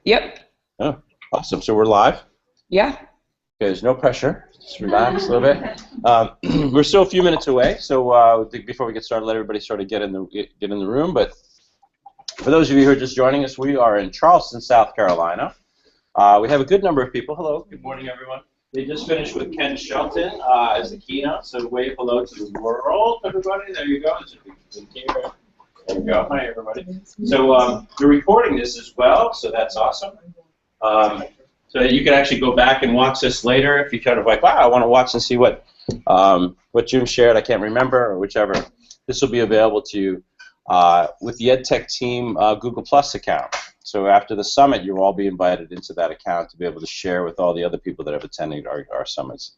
Yep. Oh, awesome. So we're live? Yeah. There's no pressure. Just relax a little bit. We're still a few minutes away, so before we get started, let everybody sort of get in the room. But for those of you who are just joining us, we are in Charleston, South Carolina. We have a good number of people. Hello. Good morning, everyone. They just finished with Ken Shelton as the keynote, so wave hello to the world, everybody. There you go. There you go. Hi, everybody. So we're recording this as well, so that's awesome. So that you can actually go back and watch this later if you kind of like, wow, I want to watch and see what Jim shared, I can't remember, or whichever. This will be available to you with the EdTechTeam Google Plus account. So after the summit, you'll all be invited into that account to be able to share with all the other people that have attended our summits.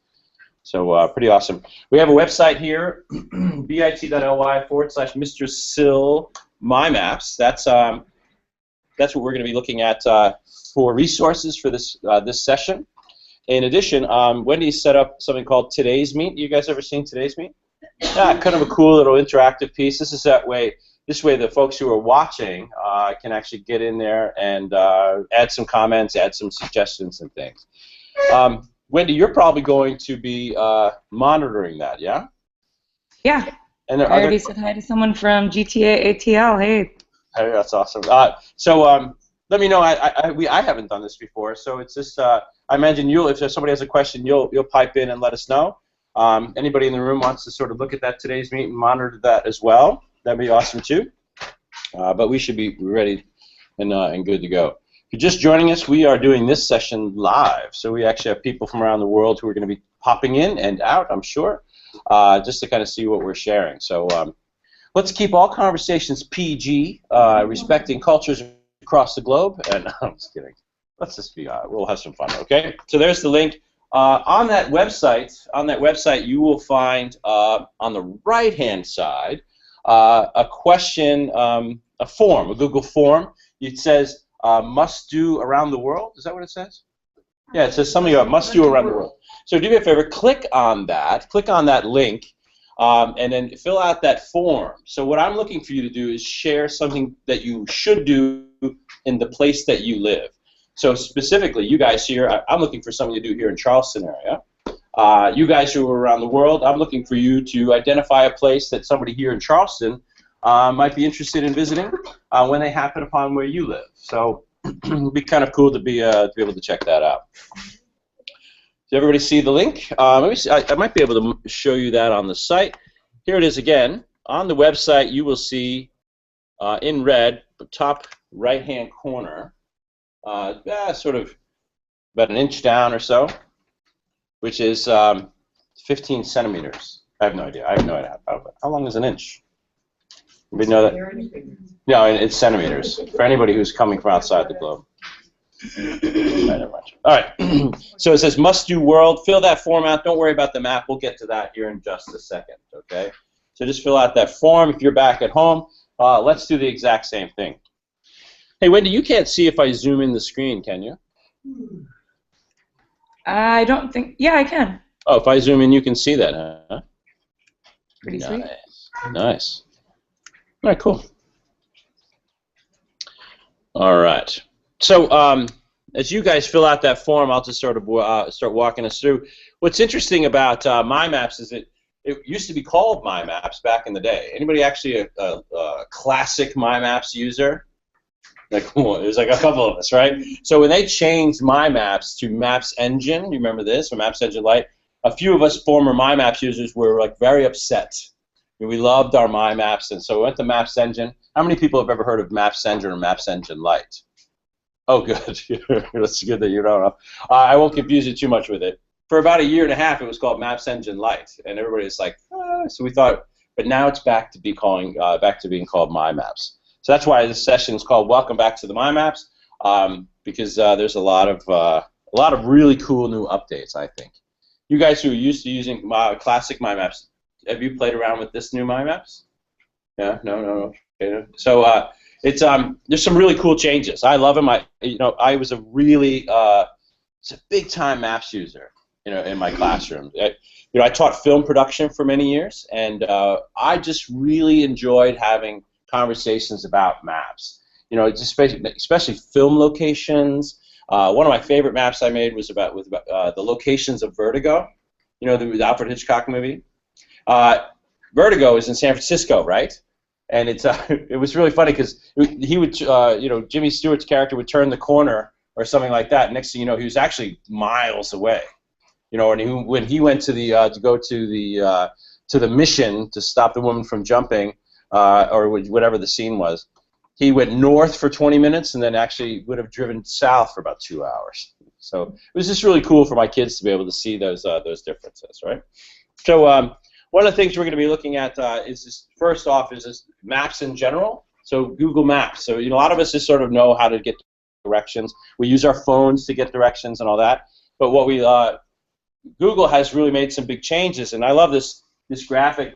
So pretty awesome. We have a website here, bit.ly/Mr. Sill MyMaps. That's what we're going to be looking at for resources for this this session. In addition, Wendy set up something called Today's Meet. You guys ever seen Today's Meet? Yeah, kind of a cool little interactive piece. This way the folks who are watching can actually get in there and add some comments, add some suggestions and things. Wendy, you're probably going to be monitoring that, yeah? Yeah. And I already said hi to someone from GTA ATL. Hey. Hey, that's awesome. Let me know. I haven't done this before, so it's just I imagine if somebody has a question, you'll pipe in and let us know. Anybody in the room wants to sort of look at that Today's Meet and monitor that as well, that'd be awesome too. But we should be ready and good to go. If you're just joining us, we are doing this session live, so we actually have people from around the world who are going to be popping in and out, I'm sure, just to kind of see what we're sharing. So let's keep all conversations PG, respecting cultures across the globe. And I'm just kidding. Let's just be. We'll have some fun. Okay. So there's the link. On that website, you will find on the right-hand side a question, a form, a Google form. It says must do around the world. Is that what it says? Yeah, it says something about must do around the world. So do me a favor, click on that link, and then fill out that form. So what I'm looking for you to do is share something that you should do in the place that you live. So specifically, you guys here, I'm looking for something to do here in Charleston area. You guys who are around the world, I'm looking for you to identify a place that somebody here in Charleston might be interested in visiting when they happen upon where you live. So it'd be kind of cool to be able to check that out. Does everybody see the link? Let me see. I might be able to show you that on the site. Here it is again. On the website, you will see in red, the top right-hand corner, sort of about an inch down or so, which is 15 centimeters. I have no idea. How long is an inch? Anybody know that? No, it's centimeters. For anybody who's coming from outside the globe. All right. So it says must do world. Fill that form out. Don't worry about the map. We'll get to that here in just a second. Okay. So just fill out that form. If you're back at home, let's do the exact same thing. Hey, Wendy, you can't see if I zoom in the screen, can you? I don't think. Yeah, I can. Oh, if I zoom in, you can see that, huh? Pretty sweet. Nice. All right, cool. All right. So as you guys fill out that form, I'll just sort of start walking us through. What's interesting about MyMaps is it used to be called MyMaps back in the day. Anybody actually a classic MyMaps user? There's like a couple of us, right? So when they changed MyMaps to Maps Engine, you remember this, or Maps Engine Lite, a few of us former MyMaps users were like very upset. We loved our MyMaps, and so we went to Maps Engine. How many people have ever heard of Maps Engine or Maps Engine Lite? Oh, good. That's good that you don't know. I won't confuse you too much with it. For about a year and a half, it was called Maps Engine Lite, and everybody's like, so we thought, but now it's back to being called MyMaps. So that's why this session is called Welcome Back to the MyMaps, because there's a lot of really cool new updates, I think. You guys who are used to using classic MyMaps, have you played around with this new MyMaps? Yeah, no. Okay. So it's there's some really cool changes. I love them. I was a really it's a big time maps user, in my classroom. I taught film production for many years, and I just really enjoyed having conversations about maps. You know, it's especially film locations. One of my favorite maps I made was about the locations of Vertigo. You know, the Alfred Hitchcock movie. Vertigo is in San Francisco, right? And it's it was really funny because he would, you know, Jimmy Stewart's character would turn the corner or something like that. Next thing you know, he was actually miles away. You know, and when he went to the mission to stop the woman from jumping, or whatever the scene was, he went north for 20 minutes and then actually would have driven south for about 2 hours. So it was just really cool for my kids to be able to see those differences, right? So one of the things we're going to be looking at is this, first off, is this maps in general. So Google Maps. So, you know, a lot of us just sort of know how to get directions. We use our phones to get directions and all that. But what we Google has really made some big changes, and I love this graphic.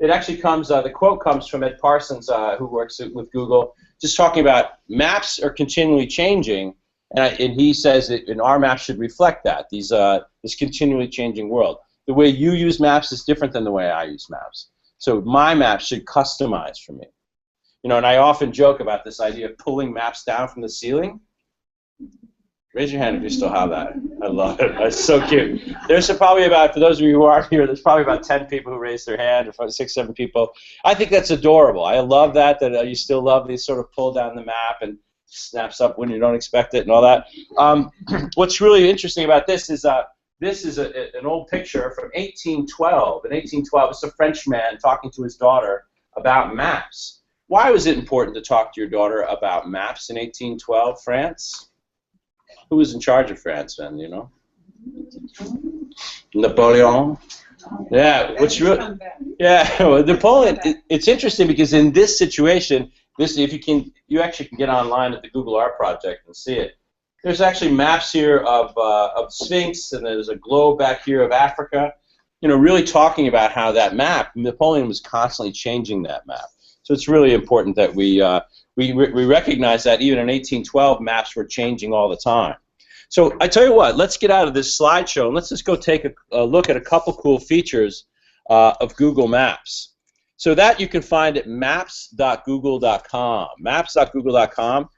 It actually comes, the quote comes from Ed Parsons, who works with Google, just talking about maps are continually changing, and he says that our maps should reflect that, this continually changing world. The way you use maps is different than the way I use maps. So my maps should customize for me. You know, and I often joke about this idea of pulling maps down from the ceiling. Raise your hand if you still have that. I love it. That's so cute. There's probably about, for those of you who aren't here, there's probably about 10 people who raised their hand, or 6, 7 people. I think that's adorable. I love that you still love these sort of pull down the map and snaps up when you don't expect it and all that. What's really interesting about this is an old picture from 1812. In 1812, it's a French man talking to his daughter about maps. Why was it important to talk to your daughter about maps in 1812, France? Who was in charge of France then, you know? Napoleon? Yeah, what's real? Yeah, well, Napoleon. It's interesting because in this situation, you actually can get online at the Google Art Project and see it. There's actually maps here of Sphinx, and there's a globe back here of Africa. You know, really talking about how that map, Napoleon was constantly changing that map. So it's really important that we recognize that even in 1812, maps were changing all the time. So I tell you what, let's get out of this slideshow and let's just go take a look at a couple cool features of Google Maps. So that you can find at maps.google.com. Maps.google.com.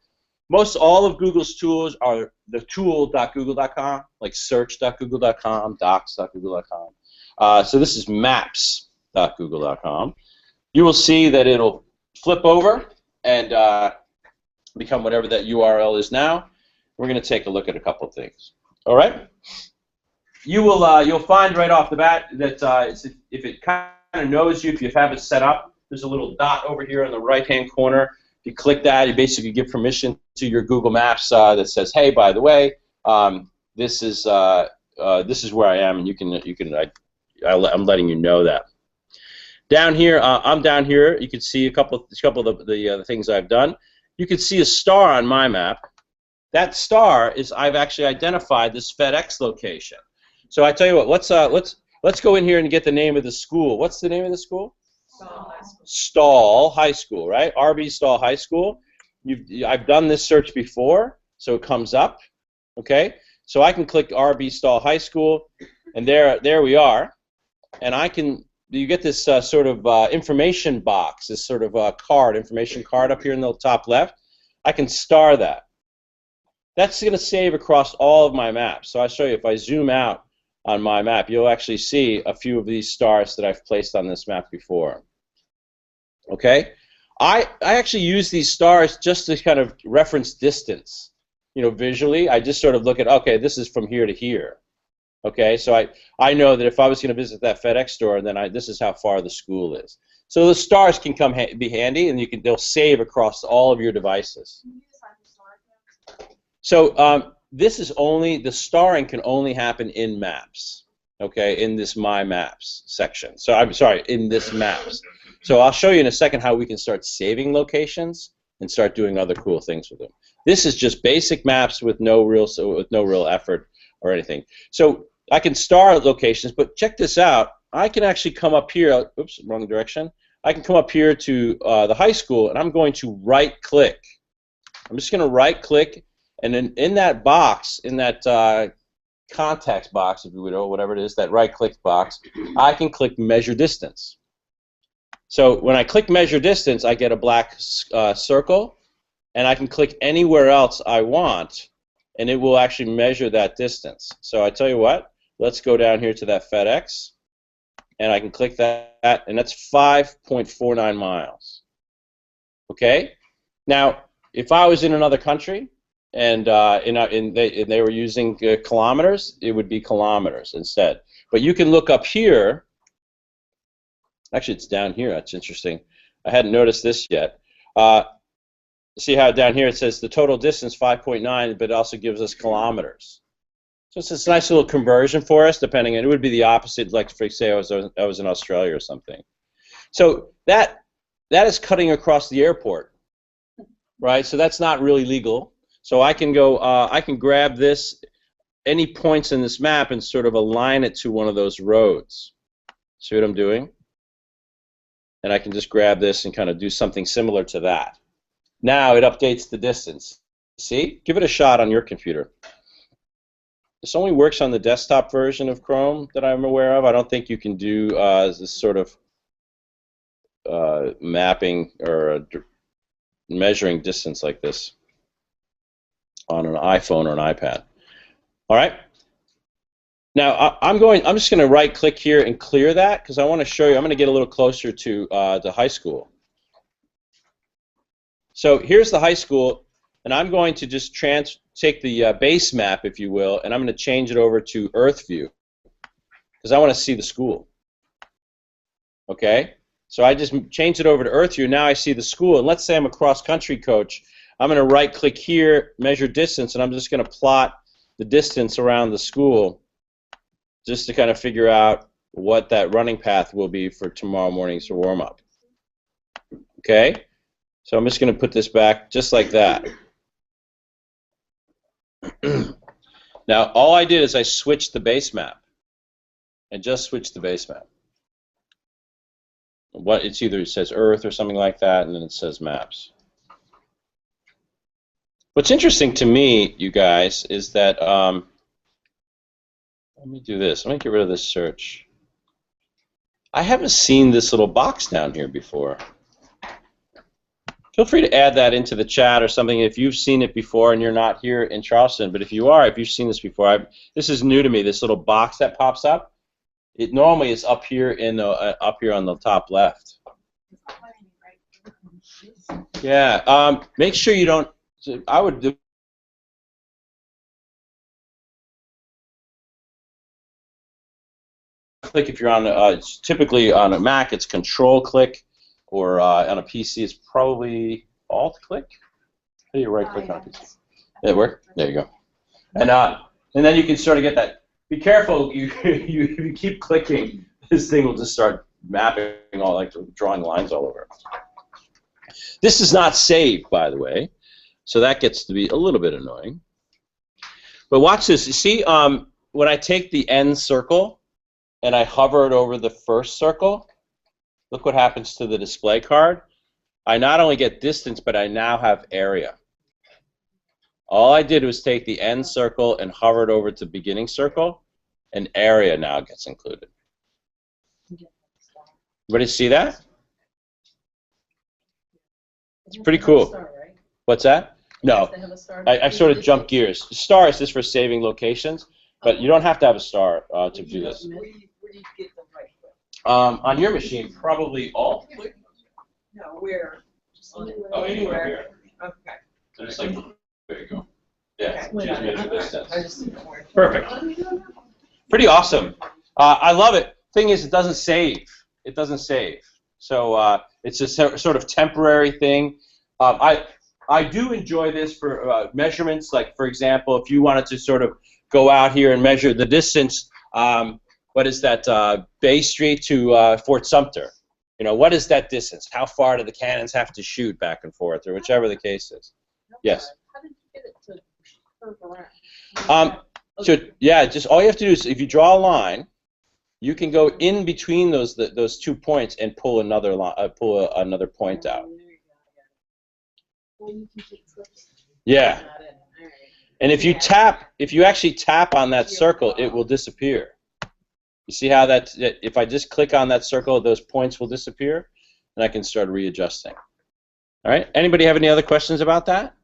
Most all of Google's tools are the tool.google.com, like search.google.com, docs.google.com. So this is maps.google.com. You will see that it'll flip over and become whatever that URL is now. We're going to take a look at a couple of things. All right? You'll find right off the bat that if it kind of knows you, if you have it set up, there's a little dot over here in the right-hand corner. If you click that, you basically give permission to your Google Maps that says, "Hey, by the way, this is where I am," and I'm letting you know that. Down here, I'm down here. You can see a couple of the things I've done. You can see a star on my map. That star is I've actually identified this FedEx location. So I tell you what, let's go in here and get the name of the school. What's the name of the school? Stall High School. Stall High School, right? RB Stall High School. I've done this search before, so it comes up. Okay, so I can click RB Stall High School, and there we are, and you get this sort of information box, this sort of information card up here in the top left. I can star that. That's going to save across all of my maps. So I'll show you, if I zoom out on my map, you'll actually see a few of these stars that I've placed on this map before. Okay? I actually use these stars just to kind of reference distance. You know, visually, I just sort of look at, okay, this is from here to here. Okay, so I know that if I was going to visit that FedEx store, then this is how far the school is. So the stars can be handy, and they'll save across all of your devices. So this is the starring can only happen in Maps, okay, in this My Maps section. So I'm sorry, in this Maps. So I'll show you in a second how we can start saving locations and start doing other cool things with them. This is just basic maps with no real effort or anything. So I can star locations, but check this out. I can actually come up here. Oops, wrong direction. I can come up here to the high school, and I'm going to right-click. I'm just going to right-click. And then in that box, in that context box, if you would, or whatever it is, that right-click box, I can click Measure Distance. So when I click Measure Distance, I get a black circle, and I can click anywhere else I want, and it will actually measure that distance. So I tell you what, let's go down here to that FedEx, and I can click that, and that's 5.49 miles. Okay? Now, if I was in another country, and they were using kilometers, it would be kilometers instead. But you can look up here. Actually, it's down here. That's interesting. I hadn't noticed this yet. See how down here it says the total distance 5.9, but it also gives us kilometers. So it's this nice little conversion for us, depending on, it would be the opposite, like for say I was in Australia or something. So that is cutting across the airport, right? So that's not really legal. So I can go, I can grab this, any points in this map, and sort of align it to one of those roads. See what I'm doing? And I can just grab this and kind of do something similar to that. Now it updates the distance. See? Give it a shot on your computer. This only works on the desktop version of Chrome that I'm aware of. I don't think you can do this sort of mapping or measuring distance like this on an iPhone or an iPad. All right. Now I'm just going to right-click here and clear that because I want to show you. I'm going to get a little closer to the high school. So here's the high school, and I'm going to just take the base map, if you will, and I'm going to change it over to Earth view because I want to see the school. Okay? So I just changed it over to Earth view. Now I see the school, and let's say I'm a cross-country coach. I'm going to right-click here, measure distance, and I'm just going to plot the distance around the school just to kind of figure out what that running path will be for tomorrow morning's warm-up. Okay? So I'm just going to put this back just like that. Now, all I did is I switched the base map. I just switched the base map. It's either it says Earth or something like that, and then it says Maps. What's interesting to me, you guys, is that let me do this. Let me get rid of this search. I haven't seen this little box down here before. Feel free to add that into the chat or something if you've seen it before and you're not here in Charleston. But if you've seen this before, this is new to me. This little box that pops up. It normally is up here on the top left. Yeah. Make sure you don't. I would do. Click if you're on. It's typically on a Mac, it's Control-click. Or on a PC, it's probably Alt-click. How do you right-click on a PC? Did it work? There you go. And then you can sort of get that. Be careful. You keep clicking. This thing will just start mapping all, like drawing lines all over. This is not saved, by the way, so that gets to be a little bit annoying. But watch this. You see, when I take the end circle and I hover it over the first circle. Look what happens to the display card. I not only get distance, but I now have area. All I did was take the end circle and hover it over to beginning circle, and area now gets included. Everybody see that? It's pretty cool. What's that? No, I sort of jumped gears. Star is just for saving locations, but you don't have to have a star to do this. Where do you get them right? On your machine, probably Alt. No, where? Oh, anywhere here. Okay. So just like, there you go. Yeah, Okay. just measure distance. I just didn't know where. Perfect. Pretty awesome. I love it. Thing is, it doesn't save. It doesn't save. So it's a sort of temporary thing. I do enjoy this for measurements. Like, for example, if you wanted to sort of go out here and measure the distance. What is that, Bay Street to Fort Sumter? You know, what is that distance? How far do the cannons have to shoot back and forth, or whichever the case is? Yes? How did you get it to curve around? So, yeah, just all you have to do is, if you draw a line, you can go in between those 2 points and pull another another point out. Yeah. And if you actually tap on that circle, it will disappear. You see how if I just click on that circle, those points will disappear, and I can start readjusting. All right. Anybody have any other questions about that?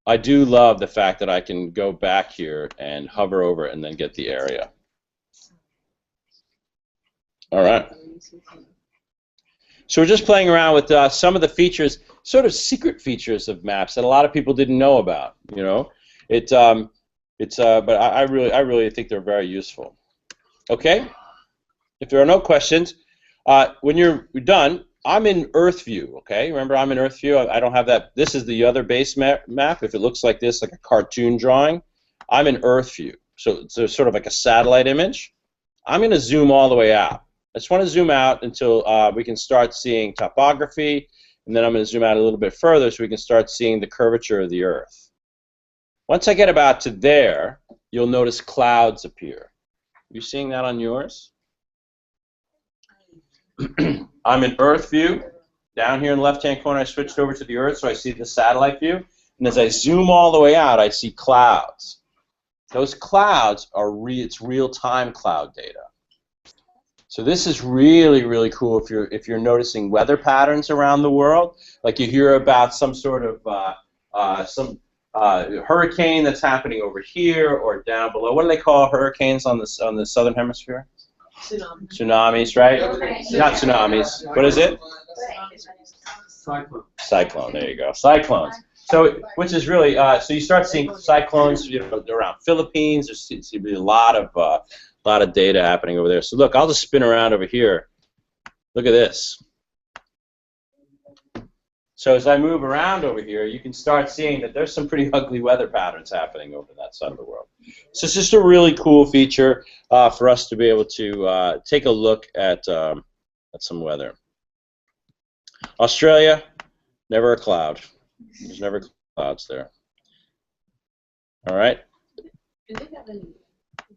I do love the fact that I can go back here and hover over it and then get the area. All right. So we're just playing around with some of the features, sort of secret features of maps that a lot of people didn't know about. You know, but I really think they're very useful. Okay. If there are no questions, when you're done, I'm in Earth view. Okay. Remember, I'm in Earth view. I don't have that. This is the other base map. If it looks like this, like a cartoon drawing, I'm in Earth view. So it's sort of like a satellite image. I'm going to zoom all the way out. I just want to zoom out until we can start seeing topography, and then I'm going to zoom out a little bit further so we can start seeing the curvature of the Earth. Once I get about to there, you'll notice clouds appear. You seeing that on yours? I'm in Earth view. Down here in the left-hand corner, I switched over to the Earth, so I see the satellite view. And as I zoom all the way out, I see clouds. Those clouds are it's real-time cloud data. So this is really, really cool if you're noticing weather patterns around the world. Like you hear about some sort of hurricane that's happening over here or down below. What do they call hurricanes on the southern hemisphere? Tsunami. Tsunamis, right? Not tsunamis. What is it? Cyclone. Cyclone. There you go. Cyclones. So, which is really so you start seeing cyclones, around Philippines. There seems to be a lot of data happening over there. So look, I'll just spin around over here. Look at this. So as I move around over here, you can start seeing that there's some pretty ugly weather patterns happening over that side of the world. So it's just a really cool feature for us to be able to take a look at some weather. Australia, never a cloud. There's never clouds there. All right. Do they have any? Do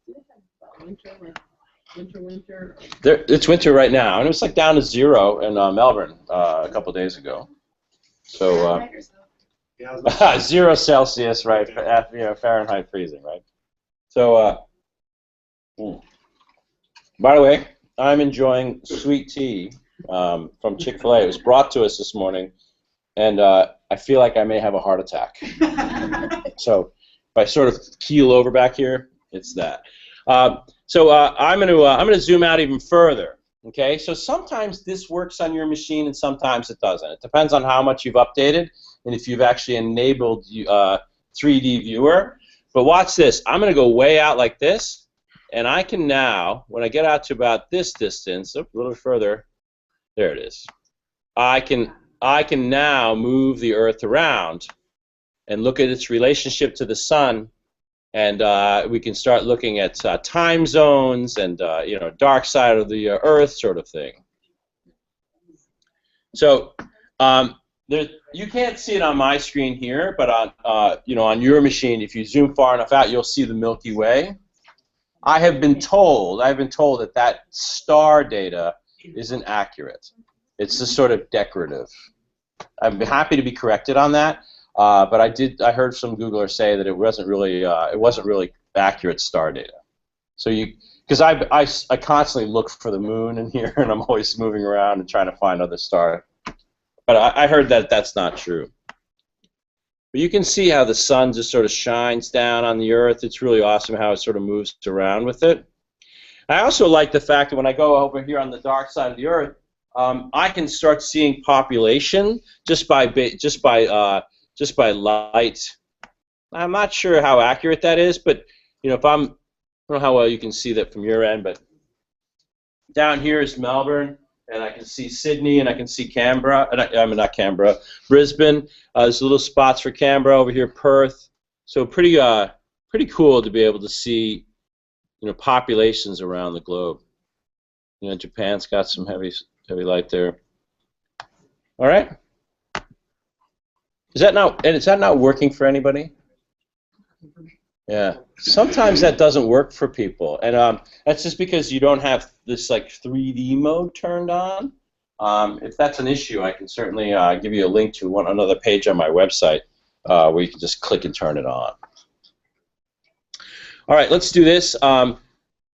they have winter, like winter? It's winter right now, and it was like down to 0 in Melbourne a couple days ago. So 0 Celsius, right? Fahrenheit freezing, right? So, by the way, I'm enjoying sweet tea from Chick-fil-A. It was brought to us this morning, and I feel like I may have a heart attack. So if I sort of keel over back here, it's that. So I'm gonna zoom out even further. Okay, so sometimes this works on your machine and sometimes it doesn't. It depends on how much you've updated and if you've actually enabled 3D viewer. But watch this. I'm going to go way out like this, and I can now, when I get out to about this distance, a little further, there it is. I can now move the Earth around and look at its relationship to the sun. And we can start looking at time zones and dark side of the Earth sort of thing. So you can't see it on my screen here, but on on your machine, if you zoom far enough out, you'll see the Milky Way. I have been told that star data isn't accurate. It's just sort of decorative. I'm happy to be corrected on that. But I heard some Googlers say that it wasn't really accurate star data. So because I constantly look for the moon in here, and I'm always moving around and trying to find other stars. But I heard that that's not true. But you can see how the sun just sort of shines down on the Earth. It's really awesome how it sort of moves around with it. I also like the fact that when I go over here on the dark side of the Earth, I can start seeing population just by light. I'm not sure how accurate that is, but I don't know how well you can see that from your end, but down here is Melbourne, and I can see Sydney, and I can see Canberra. I mean, not Canberra, Brisbane. There's little spots for Canberra over here, Perth. So pretty cool to be able to see, populations around the globe. Japan's got some heavy light there. All right. Is that not working for anybody? Yeah. Sometimes that doesn't work for people, and that's just because you don't have this 3D mode turned on. If that's an issue, I can certainly give you a link to another page on my website where you can just click and turn it on. All right, let's do this.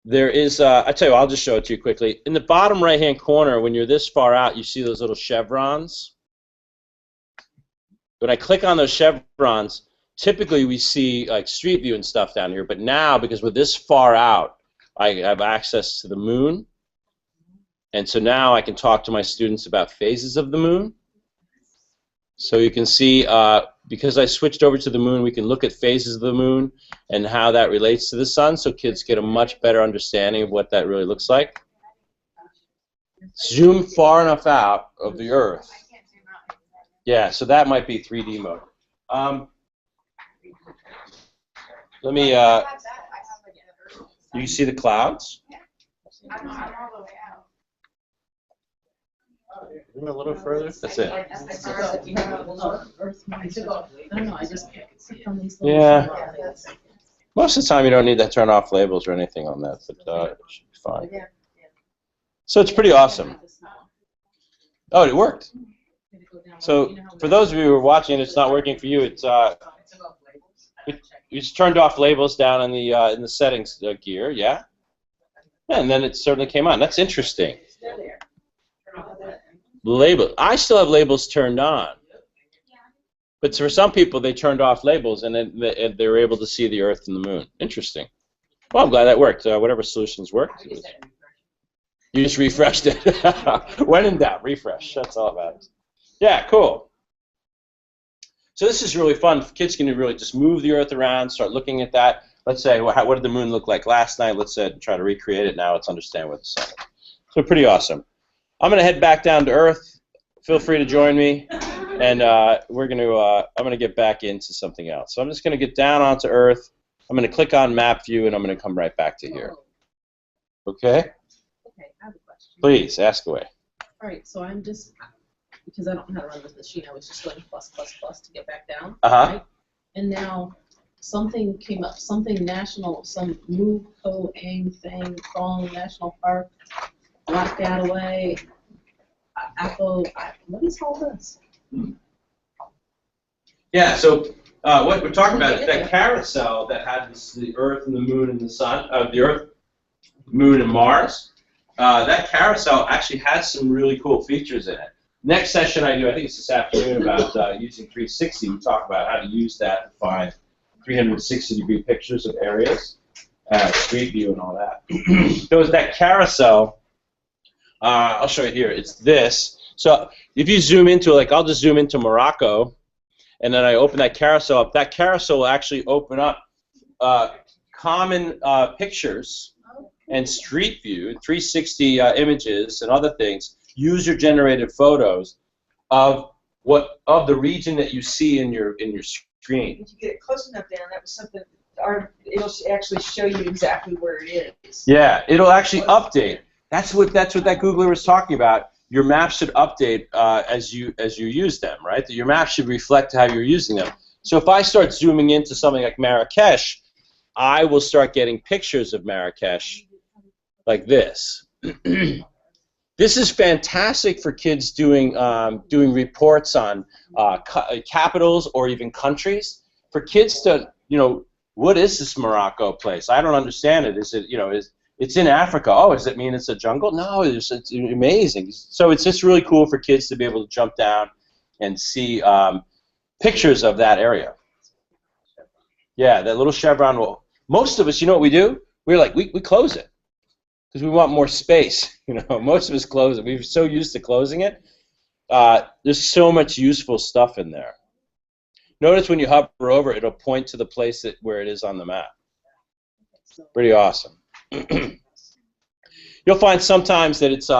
There is, I tell you what, I'll just show it to you quickly. In the bottom right-hand corner, when you're this far out, you see those little chevrons. when I click on those chevrons, typically we see like street view and stuff down here, but now because we're this far out, I have access to the moon, and so now I can talk to my students about phases of the moon. So you can see, because I switched over to the moon, we can look at phases of the moon and how that relates to the sun, so kids get a much better understanding of what that really looks like. Zoom far enough out of the Earth. Yeah, so that might be 3D mode. Let me, you see the clouds? A little further? That's it. Yeah. Most of the time you don't need to turn off labels or anything on that, but it should be fine. So it's pretty awesome. Oh, it worked. So for those of you who are watching, it's not working for you. It's you just turned off labels down in the settings gear, yeah, and then it certainly came on. That's interesting. Label. I still have labels turned on, but for some people they turned off labels and then they were able to see the Earth and the Moon. Interesting. Well, I'm glad that worked. Whatever solutions worked. You just refreshed it. When in doubt, refresh. That's all about it. Yeah, cool. So this is really fun. Kids can really just move the Earth around, start looking at that. Let's say, what did the moon look like last night? Let's try to recreate it now. Let's understand what the sun is. So pretty awesome. I'm going to head back down to Earth. Feel free to join me, and I'm going to get back into something else. So I'm just going to get down onto Earth. I'm going to click on Map View, and I'm going to come right back to here. Okay? Okay, I have a question. Please, ask away. All right, so I'm just, because I don't know how to run this machine, I was just going plus to get back down. Right? And now something came up, something national, some Mu Ko Ang thing, Kong National Park, Black that away. What is all this? Yeah, so what we're talking about is that carousel that had the Earth and the Moon and the Sun, the Earth, Moon, and Mars. That carousel actually has some really cool features in it. Next session I do, I think it's this afternoon, about using 360. We talk about how to use that to find 360-degree pictures of areas, street view, and all that. So that carousel. I'll show you here. It's this. So if you zoom into, like, I'll just zoom into Morocco, and then I open that carousel up. That carousel will actually open up common pictures and street view, 360 images and other things, user-generated photos of the region that you see in your screen. If you get it close enough down, that was something. It'll actually show you exactly where it is. Yeah, it'll actually update. That's what that Googler was talking about. Your maps should update as you use them, right? That your maps should reflect how you're using them. So if I start zooming into something like Marrakesh, I will start getting pictures of Marrakesh like this. This is fantastic for kids doing reports on capitals or even countries. For kids to, what is this Morocco place? I don't understand it. Is it, it's in Africa. Oh, does it mean it's a jungle? No, it's amazing. So it's just really cool for kids to be able to jump down and see pictures of that area. Yeah, that little chevron will. Most of us, you know what we do? We close it because we want more space. Most of us close it. We're so used to closing it. There's so much useful stuff in there. Notice when you hover over, it'll point to the place where it is on the map. Pretty awesome. You'll find sometimes that it's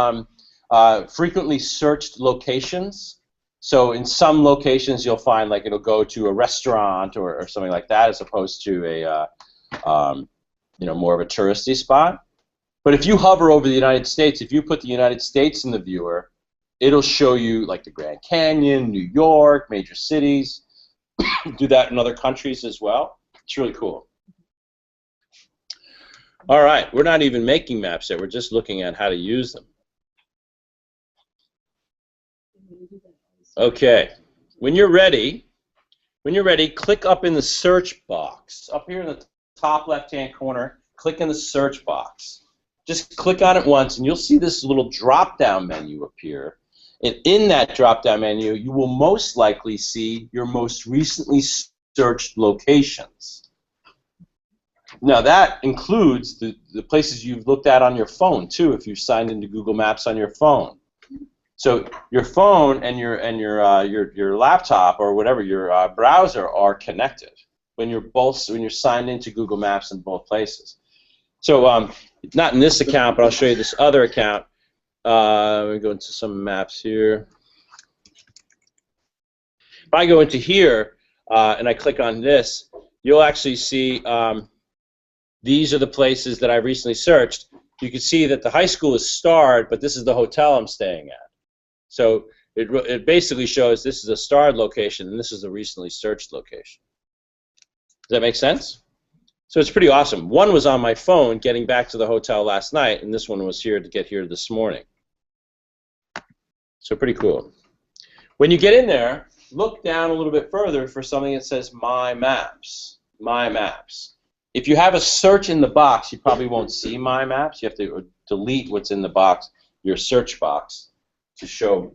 frequently searched locations. So in some locations you'll find like it'll go to a restaurant or something like that as opposed to a more of a touristy spot. But if you hover over the United States, if you put the United States in the viewer, it'll show you like the Grand Canyon, New York, major cities. Do that in other countries as well. It's really cool. All right, we're not even making maps yet. We're just looking at how to use them. Okay, when you're ready, click up in the search box. Up here in the top left-hand corner, click in the search box. Just click on it once, and you'll see this little drop-down menu appear. And in that drop-down menu, you will most likely see your most recently searched locations. Now that includes the places you've looked at on your phone too, if you've signed into Google Maps on your phone. So your phone and your laptop or whatever, your browser are connected when you're signed into Google Maps in both places. So not in this account, but I'll show you this other account. Let me go into some maps here. If I go into here and I click on this, you'll actually see these are the places that I recently searched. You can see that the high school is starred, but this is the hotel I'm staying at. So it basically shows this is a starred location and this is a recently searched location. Does that make sense? So it's pretty awesome. One was on my phone getting back to the hotel last night, and this one was here to get here this morning. So pretty cool. When you get in there, look down a little bit further for something that says MyMaps. MyMaps. If you have a search in the box, you probably won't see MyMaps. You have to delete what's in the box, your search box, to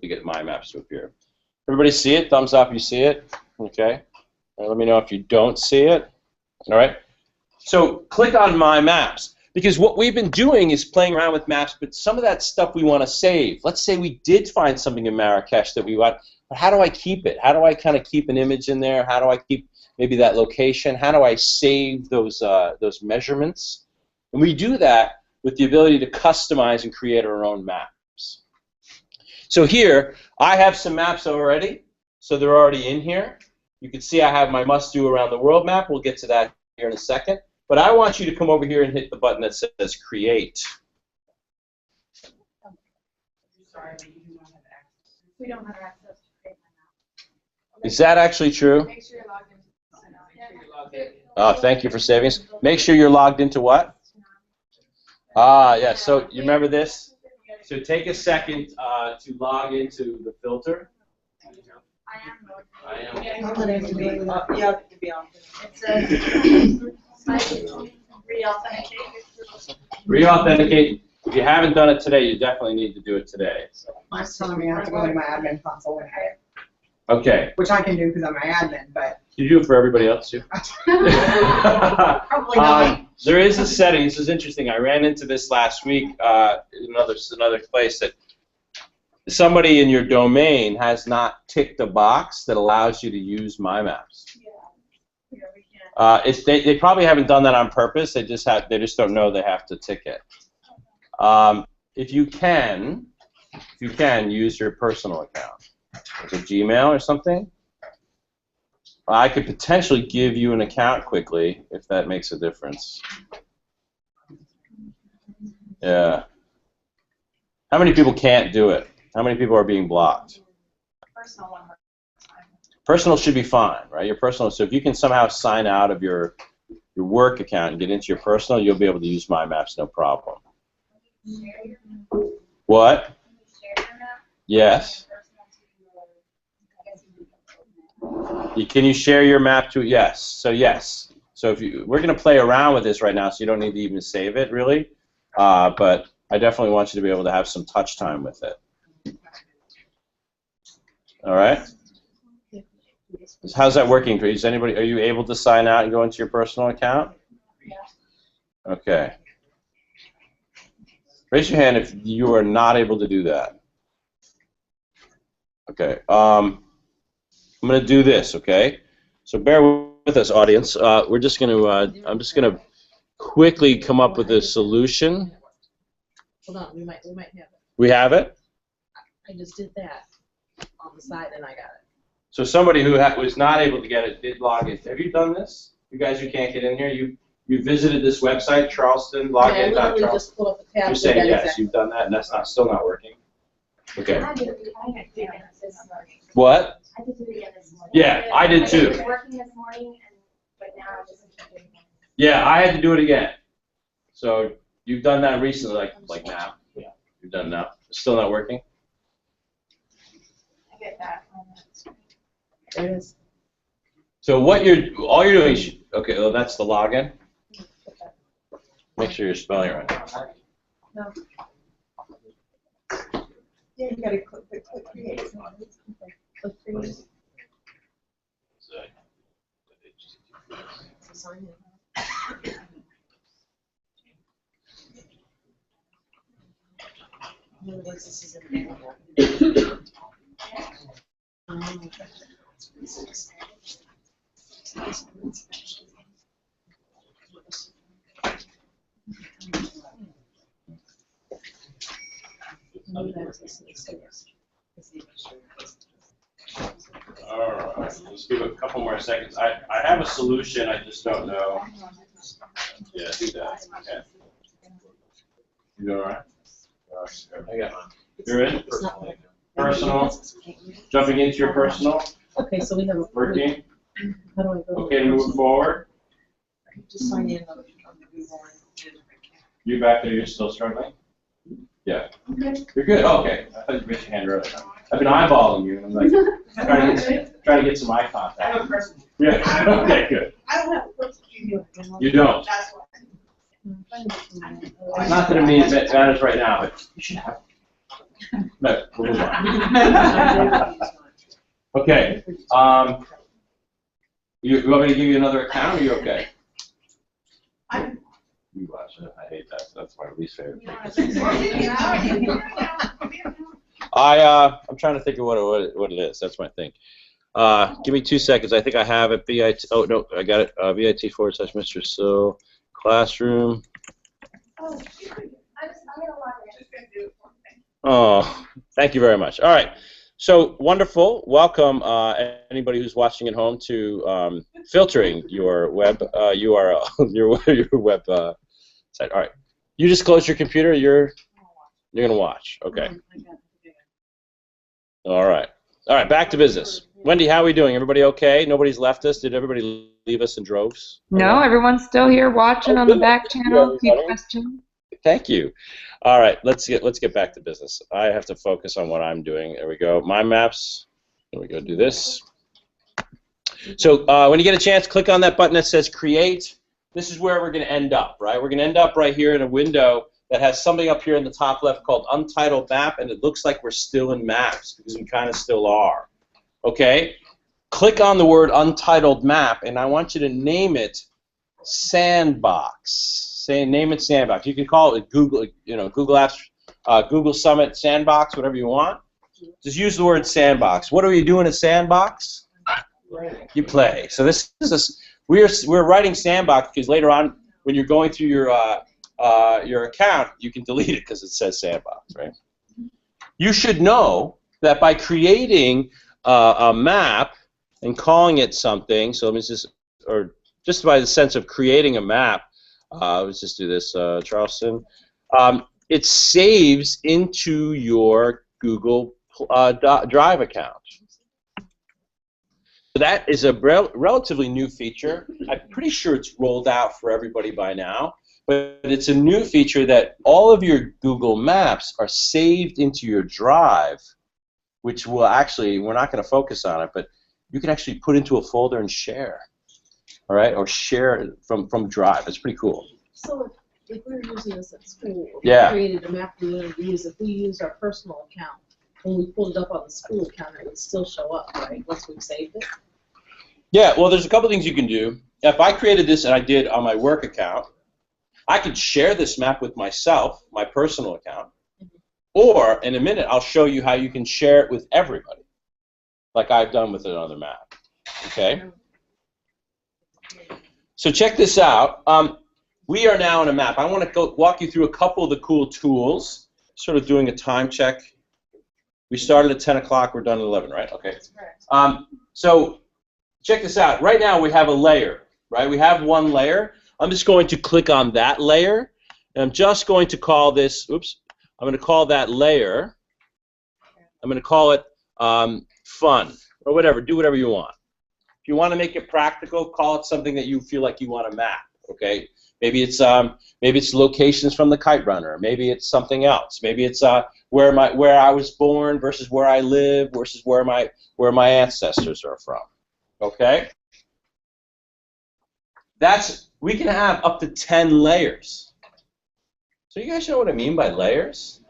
get MyMaps to appear. Everybody see it? Thumbs up, you see it? Okay. Let me know if you don't see it. All right. So click on MyMaps, because what we've been doing is playing around with maps, but some of that stuff we want to save. Let's say we did find something in Marrakesh that we want, but how do I keep it? How do I kind of keep an image in there? How do I keep maybe that location? How do I save those measurements? And we do that with the ability to customize and create our own maps. So here, I have some maps already, so they're already in here. You can see I have my must-do around the world map. We'll get to that here in a second. But I want you to come over here and hit the button that says Create. Sorry, but you do not have access. We don't have access to create my map. Is that actually true? Make sure you're logged in. Oh, thank you for saving us. Make sure you're logged into what? Ah, yeah. So you remember this? So take a second to log into the filter. I am. You have to be on. It says Re-authenticate. If you haven't done it today, you definitely need to do it today. So. Mine's telling me I have to go into my admin console and edit. Okay. Which I can do because I'm my admin, but You do it for everybody else too. probably not. There is a setting. This is interesting. I ran into this last week in another place that somebody in your domain has not ticked a box that allows you to use MyMaps. They probably haven't done that on purpose. They just don't know they have to tick it. If you can use your personal account, like a Gmail or something. I could potentially give you an account quickly if that makes a difference. Yeah. How many people can't do it? How many people are being blocked? personal one. Personal should be fine, right? Your personal. So if you can somehow sign out of your work account and get into your personal, you'll be able to use MyMaps, no problem. What? Yes. Can you share your map to? Yes. So yes. So we're going to play around with this right now, so you don't need to even save it really. But I definitely want you to be able to have some touch time with it. All right. How's that working for you? Are you able to sign out and go into your personal account? Yeah. Okay. Raise your hand if you are not able to do that. Okay. I'm going to do this. Okay. So bear with us, audience. We're just going to. I'm just going to quickly come up with a solution. Hold on, we might have it. We have it. I just did that on the side and I got it. So somebody who was not able to get it did log in. Have you done this? You guys who can't get in here, you visited this website, Charleston, login.Charleston. I literally just pulled up the tab. You're saying yes, you've done that, and that's still not working. Okay. I did it again this morning. What? I did it again this morning. Yeah, I did too. It was working this morning, but now I'm just doing it. Yeah, I had to do it again. So you've done that recently, like now. Yeah, you've done it now. It's still not working. I get that. There it is. So all you're doing is okay. Well, that's the login. Make sure you're spelling it right. No. Yeah, you gotta click create. Click create. Sign in. In other words, this is available. All right, let's give it a couple more seconds. I have a solution, I just don't know. Yeah, do that. Okay. You doing all right? Okay. You're in? Personal. Jumping into your personal. Okay, so we have a. Working. How do I go? Okay, to move forward. Just sign in on the Google. You back there, you're still struggling? Yeah. You're good. Okay. I thought you raised your hand earlier. I've been eyeballing you, and I'm like trying to get some eye contact. I have a person. Yeah. Okay, good. I don't have a person. You don't. That's why. Not that it means that matters right now, but you should have. No, we'll move on. Okay. You want me to give you another account, or are you okay? You watch it. I hate that. That's my least favorite thing. I'm trying to think of what it is. That's my thing. Give me 2 seconds. I think I have it. VIT. Oh no, I got it. VIT/Mr. Sill Classroom. Oh, thank you very much. All right. So wonderful. Welcome anybody who's watching at home to filtering your web URL, your web site. All right. You just close your computer. You're gonna watch. Okay. All right. All right. Back to business. Wendy, how are we doing? Everybody okay? Nobody's left us. Did everybody leave us in droves? No, everyone's still here watching on the back channel. Keep questioning. Thank you. All right, let's get back to business. I have to focus on what I'm doing. There we go. MyMaps. There we go. Do this. So when you get a chance, click on that button that says Create. This is where we're going to end up, right? We're going to end up right here in a window that has something up here in the top left called Untitled Map, and it looks like we're still in Maps because we kind of still are. Okay? Click on the word Untitled Map, and I want you to name it Sandbox. Name it Sandbox. You can call it Google, Google Apps, Google Summit Sandbox, whatever you want. Just use the word Sandbox. What are you doing at Sandbox? You play. So this is we're writing Sandbox because later on, when you're going through your account, you can delete it because it says Sandbox, right? You should know that by creating a map and calling it something. So let me just by the sense of creating a map. Let's just do this, Charleston. It saves into your Google Drive account. So that is a relatively new feature. I'm pretty sure it's rolled out for everybody by now, but it's a new feature that all of your Google Maps are saved into your Drive, which will actually, we're not going to focus on it, but you can actually put into a folder and share. All right, or share it from Drive. It's pretty cool. So if we were using this at school, if Yeah. we created a map we wanted to use, if we used our personal account, when we pulled it up on the school account, it would still show up, right, once we've saved it? Yeah, well, there's a couple things you can do. If I created this and I did on my work account, I could share this map with myself, my personal account, or in a minute I'll show you how you can share it with everybody, like I've done with another map. Okay? So check this out. We are now in a map. I want to walk you through a couple of the cool tools, sort of doing a time check. We started at 10 o'clock. We're done at 11, right? Okay. So check this out. Right now we have a layer, right? We have one layer. I'm just going to click on that layer, and I'm just going to call this, oops, I'm going to call that layer, I'm going to call it fun, or whatever. Do whatever you want. If you want to make it practical, call it something that you feel like you want to map, okay? Maybe it's locations from the Kite Runner. Maybe it's something else. Maybe it's where I was born versus where I live versus where my ancestors are from. Okay? We can have up to 10 layers. So you guys know what I mean by layers?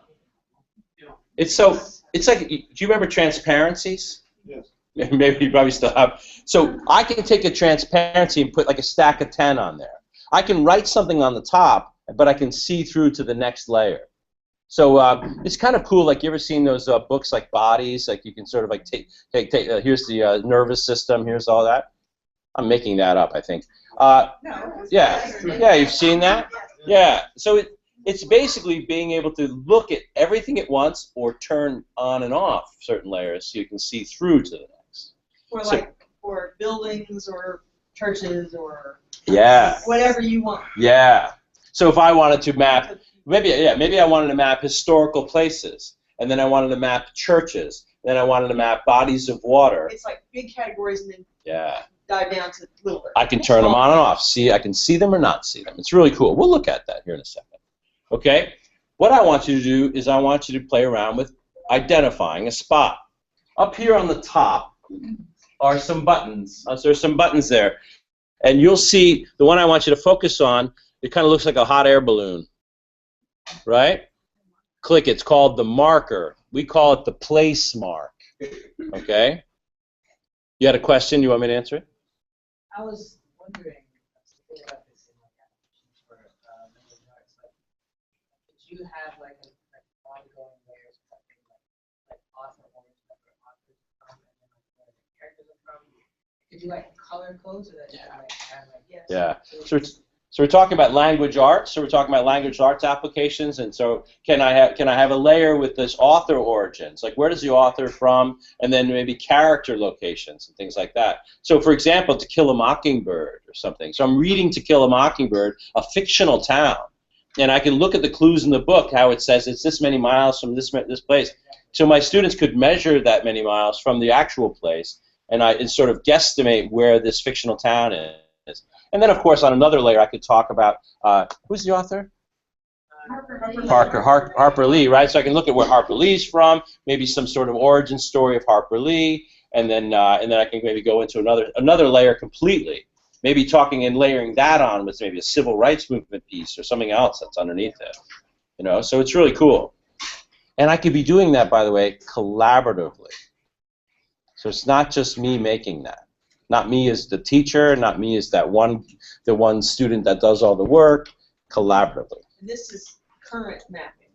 It's so it's like, do you remember transparencies? Yes. Maybe you probably still have. So I can take a transparency and put like a stack of 10 on there. I can write something on the top, but I can see through to the next layer. So it's kind of cool. Like, you ever seen those books like Bodies? Like, you can sort of like take here's the nervous system, here's all that. I'm making that up, I think. Yeah, you've seen that? Yeah. So it's basically being able to look at everything at once or turn on and off certain layers so you can see through to the next. Or like for buildings or churches or yeah, whatever you want. Yeah. So if I wanted to map, maybe I wanted to map historical places, and then I wanted to map churches, then I wanted to map bodies of water. It's like big categories and then Yeah. dive down to littler. I can turn them on and off. See, I can see them or not see them. It's really cool. We'll look at that here in a second. Okay? What I want you to do is I want you to play around with identifying a spot. Up here on the top are some buttons. There's some buttons there. And you'll see the one I want you to focus on, it kind of looks like a hot air balloon. Right? Click. It's called the marker. We call it the place mark. Okay? You had a question? You want me to answer it? I was wondering about this in like applications for mental arts. Like, did you have like ongoing layers of something like author origin or authors from and then like where the characters are from? Could you like color codes or that you like have like yes? Yeah. So we're talking about language arts. So we're talking about language arts applications. And so can I have a layer with this author origins? Like, where does the author from? And then maybe character locations and things like that. So for example, To Kill a Mockingbird or something. So I'm reading To Kill a Mockingbird, a fictional town. And I can look at the clues in the book, how it says it's this many miles from this place. So my students could measure that many miles from the actual place and sort of guesstimate where this fictional town is. And then, of course, on another layer, I could talk about, who's the author? Harper Lee, right? So I can look at where Harper Lee's from, maybe some sort of origin story of Harper Lee, and then I can maybe go into another layer completely. Maybe talking and layering that on with maybe a civil rights movement piece or something else that's underneath it. You know, so it's really cool. And I could be doing that, by the way, collaboratively. So it's not just me making that. Not me as the teacher, not me as the one student that does all the work, collaboratively. And this is current mapping.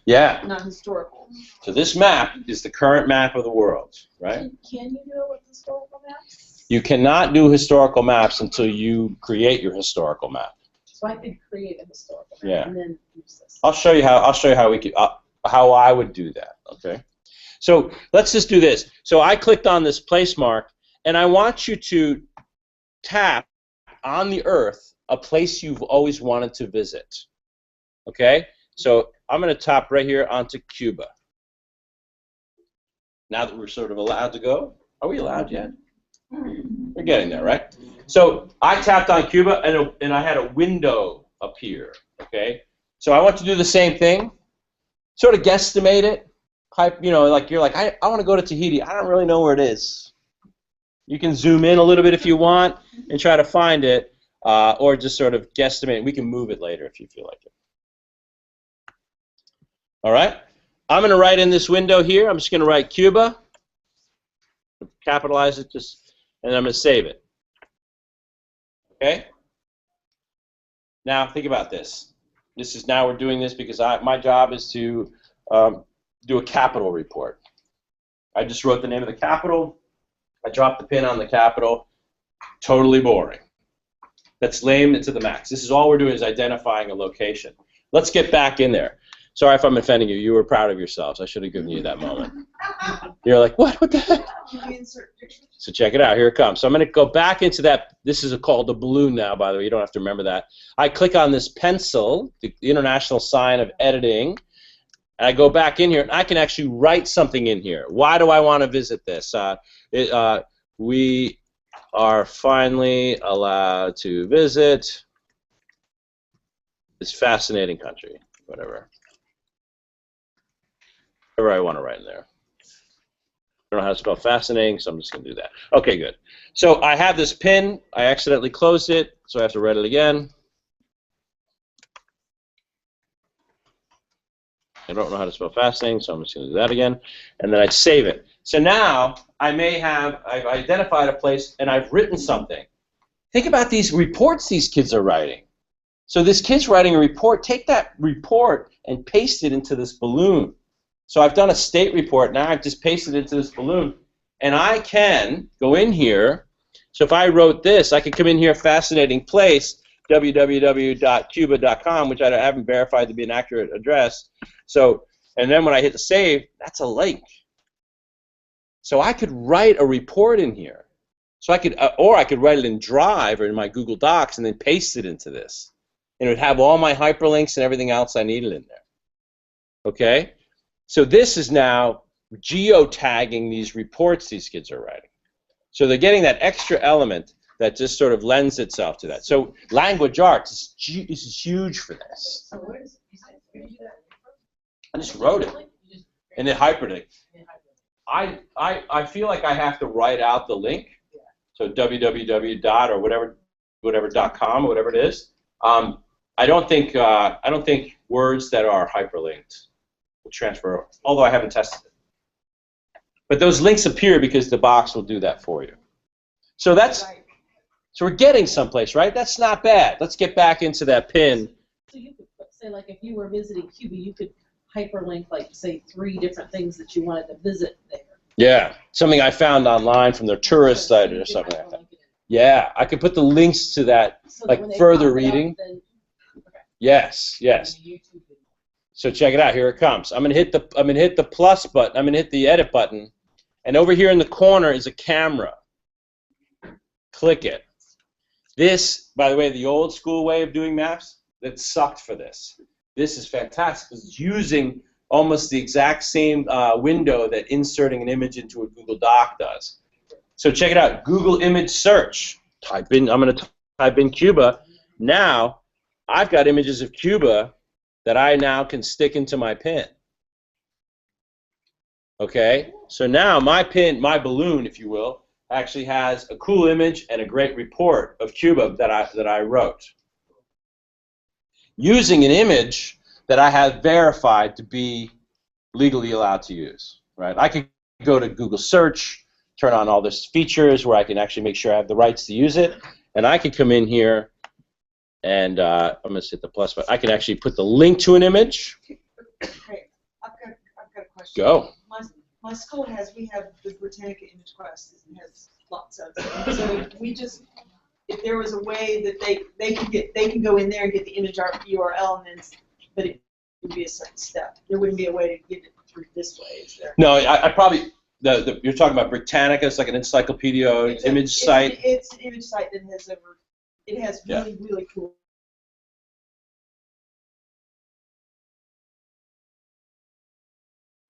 Yeah. Not historical. So this map is the current map of the world, right? Can you do it with historical maps? You cannot do historical maps until you create your historical map. So I could create a historical map Yeah. and then use this. I'll show you how I would do that. Okay. So let's just do this. So I clicked on this place mark. And I want you to tap on the Earth a place you've always wanted to visit. Okay? So I'm going to tap right here onto Cuba. Now that we're sort of allowed to go. Are we allowed yet? We're getting there, right? So I tapped on Cuba, and I had a window appear. Okay? So I want to do the same thing. Sort of guesstimate it. You know, like you're like, I want to go to Tahiti. I don't really know where it is. You can zoom in a little bit if you want and try to find it, or just sort of guesstimate. We can move it later if you feel like it. All right? I'm going to write in this window here. I'm just going to write Cuba, capitalize it, and I'm going to save it. Okay? Now think about this. Now we're doing this because my job is to do a capital report. I just wrote the name of the capital. I dropped the pin on the capital. Totally boring. That's lame to the max. This is all we're doing is identifying a location. Let's get back in there. Sorry if I'm offending you. You were proud of yourselves. I should have given you that moment. You're like, what? What the heck? So check it out. Here it comes. So I'm going to go back into that. This is called a balloon now, by the way. You don't have to remember that. I click on this pencil, the international sign of editing. And I go back in here, and I can actually write something in here. Why do I want to visit this? We are finally allowed to visit this fascinating country, whatever. Whatever I want to write in there. I don't know how to spell fascinating, so I'm just going to do that. Okay, good. So I have this pin. I accidentally closed it, so I have to write it again. I don't know how to spell fascinating, so I'm just going to do that again. And then I save it. So now I've identified a place and I've written something. Think about these reports these kids are writing. So this kid's writing a report. Take that report and paste it into this balloon. So I've done a state report. Now I've just pasted it into this balloon. And I can go in here. So if I wrote this, I could come in here, fascinating place, www.cuba.com, which I haven't verified to be an accurate address. So, and then when I hit the save, that's a link. So I could write a report in here. So I could, or I could write it in Drive or in my Google Docs and then paste it into this. And it would have all my hyperlinks and everything else I needed in there. Okay? So this is now geotagging these reports these kids are writing. So they're getting that extra element that just sort of lends itself to that. So language arts is huge for this. So where is it? I just wrote it and then hyperlink. I feel like I have to write out the link. So www. or whatever.com or whatever it is. I don't think words that are hyperlinked will transfer. Although I haven't tested it. But those links appear because the box will do that for you. So so we're getting someplace, right? That's not bad. Let's get back into that pin. So you could say, like, if you were visiting Cuba, you could hyperlink, like, say, 3 different things that you wanted to visit there. Yeah, something I found online from their tourist site or something like that. Yeah, I could put the links to that, So like that when they further pop it up, reading. then, Yes, yes. So check it out. Here it comes. I'm gonna hit the plus button. I'm gonna hit the edit button, and over here in the corner is a camera. Click it. This, by the way, the old school way of doing maps, that sucked for this. This is fantastic because it's using almost the exact same window that inserting an image into a Google Doc does. So check it out. Google image search. I'm going to type in Cuba. Now I've got images of Cuba that I now can stick into my pin. Okay. So now my pin, my balloon, if you will, actually has a cool image and a great report of Cuba that I wrote, using an image that I have verified to be legally allowed to use. Right? I could go to Google search, turn on all these features where I can actually make sure I have the rights to use it, and I could come in here and I'm going to hit the plus button. I can actually put the link to an image. Okay, I've got a question. Go. My school we have the Britannica Image Quest. It has lots of them. So we just, if there was a way that they can go in there and get the image URL, and then, but it would be a certain step. There wouldn't be a way to get it through this way, is there? No, I probably, you're talking about Britannica. It's like an encyclopedia image site. It's an image site that has it has really, really cool.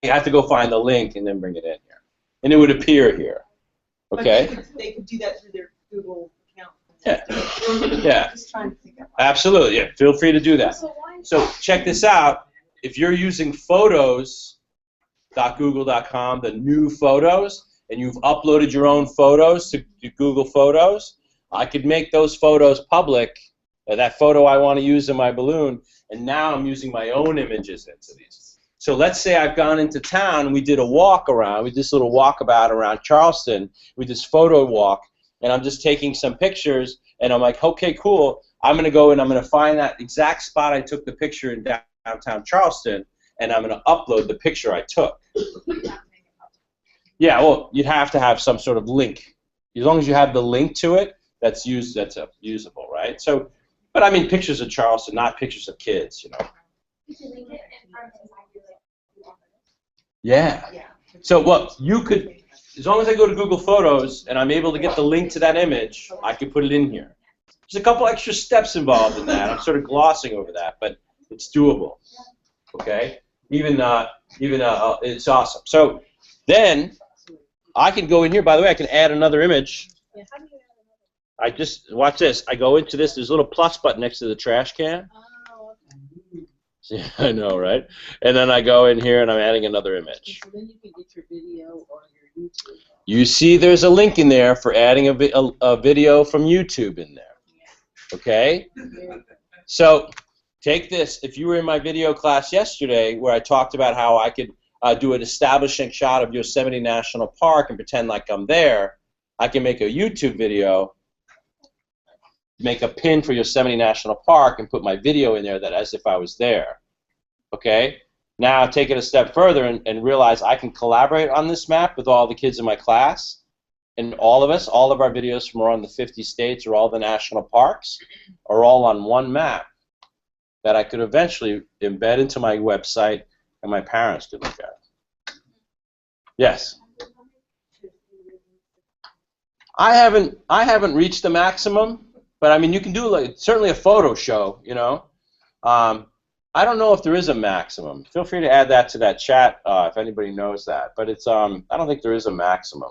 You have to go find the link and then bring it in here, and it would appear here. Okay. But they could do that through their Google account. Yeah. Yeah. Just trying to think out. Absolutely. Yeah. Feel free to do that. So check this out. If you're using photos.google.com, the new photos, and you've uploaded your own photos to Google Photos, I could make those photos public. That photo I want to use in my balloon, and now I'm using my own images into these. So let's say I've gone into town and we did a walk around, we did this little walkabout around Charleston, we did this photo walk, and I'm just taking some pictures, and I'm like, okay, cool, I'm going to go and I'm going to find that exact spot I took the picture in downtown Charleston, and I'm going to upload the picture I took. Yeah, well, you'd have to have some sort of link. As long as you have the link to it, that's usable, right? So, but I mean pictures of Charleston, not pictures of kids, you know. Yeah. So what you could, as long as I go to Google Photos and I'm able to get the link to that image, I can put it in here. There's a couple extra steps involved in that. I'm sort of glossing over that, but it's doable. Okay. Even it's awesome. So then I can go in here. By the way, I can add another image. Yeah, how do you add another? I just watch this. I go into this. There's a little plus button next to the trash can. Oh, okay. Yeah, I know, right? And then I go in here and I'm adding another image. So then you can get your video or your YouTube. You see there's a link in there for adding a video from YouTube in there. Okay? So take this. If you were in my video class yesterday where I talked about how I could do an establishing shot of Yosemite National Park and pretend like I'm there, I can make a YouTube video, make a pin for Yosemite National Park, and put my video in there that as if I was there. Okay? Now take it a step further and realize I can collaborate on this map with all the kids in my class, and all of us, all of our videos from around the 50 states or all the national parks are all on one map that I could eventually embed into my website and my parents could look at. Yes? I haven't reached the maximum, but I mean you can do like certainly a photo show, you know. I don't know if there is a maximum. Feel free to add that to that chat if anybody knows that. But it's I don't think there is a maximum.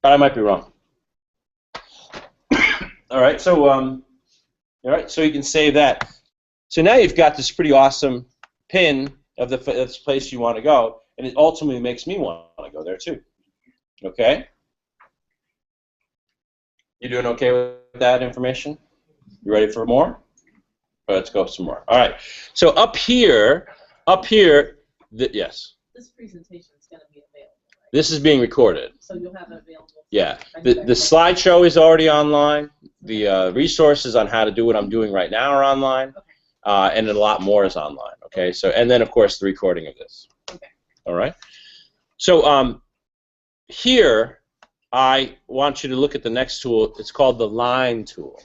But I might be wrong. All right, so so you can save that. So now you've got this pretty awesome pin of this place you want to go, and it ultimately makes me want to go there too. Okay? You doing okay with that information? You ready for more? Let's go some more. All right. So up here, yes. This presentation is going to be available, right? This is being recorded. So you'll have it available. Yeah. The slideshow is already online. The resources on how to do what I'm doing right now are online, okay. And a lot more is online. Okay. So and then of course the recording of this. Okay. All right. So here I want you to look at the next tool. It's called the line tool.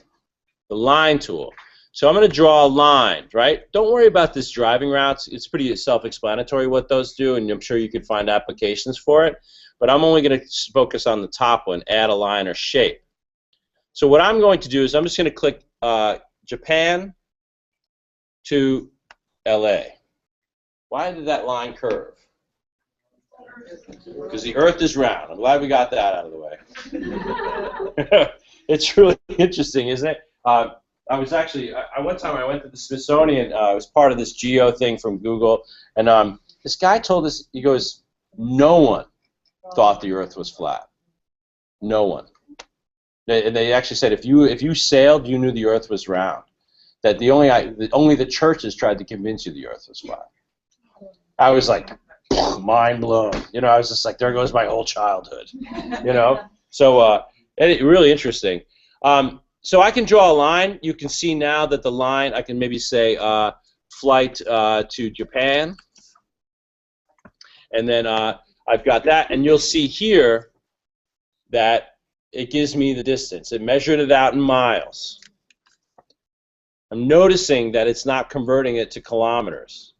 The line tool. So I'm going to draw a line, right? Don't worry about this driving routes. It's pretty self-explanatory what those do, and I'm sure you could find applications for it. But I'm only going to focus on the top one, add a line or shape. So what I'm going to do is I'm just going to click Japan to LA. Why did that line curve? Because the Earth is round. I'm glad we got that out of the way. It's really interesting, isn't it? I was actually, one time I went to the Smithsonian, I was part of this geo thing from Google, and this guy told us, he goes, no one thought the Earth was flat. No one. And they actually said if you sailed, you knew the Earth was round. That only the churches tried to convince you the Earth was flat. I was like, mind blown. You know, I was just like, there goes my whole childhood. You know? So, really interesting. So I can draw a line. You can see now that the line, I can maybe say flight to Japan. And then I've got that. And you'll see here that it gives me the distance. It measured it out in miles. I'm noticing that it's not converting it to kilometers.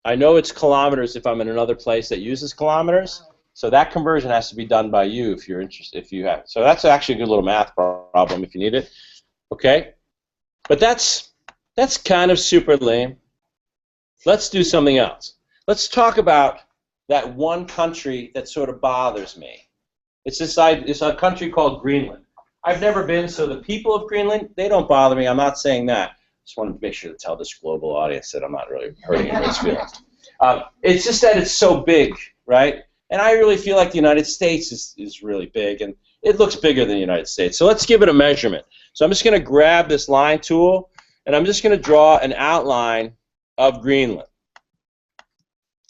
I know it's kilometers if I'm in another place that uses kilometers. So that conversion has to be done by you if you're interested. If you have, so that's actually a good little math problem if you need it. Okay, but that's kind of super lame. Let's do something else. Let's talk about that one country that sort of bothers me. It's a country called Greenland. I've never been, so the people of Greenland, they don't bother me. I'm not saying that. Just wanted to make sure to tell this global audience that I'm not really hurting anybody's feelings. It's just that it's so big, right? And I really feel like the United States is really big, and it looks bigger than the United States. So let's give it a measurement. So I'm just going to grab this line tool, and I'm just going to draw an outline of Greenland.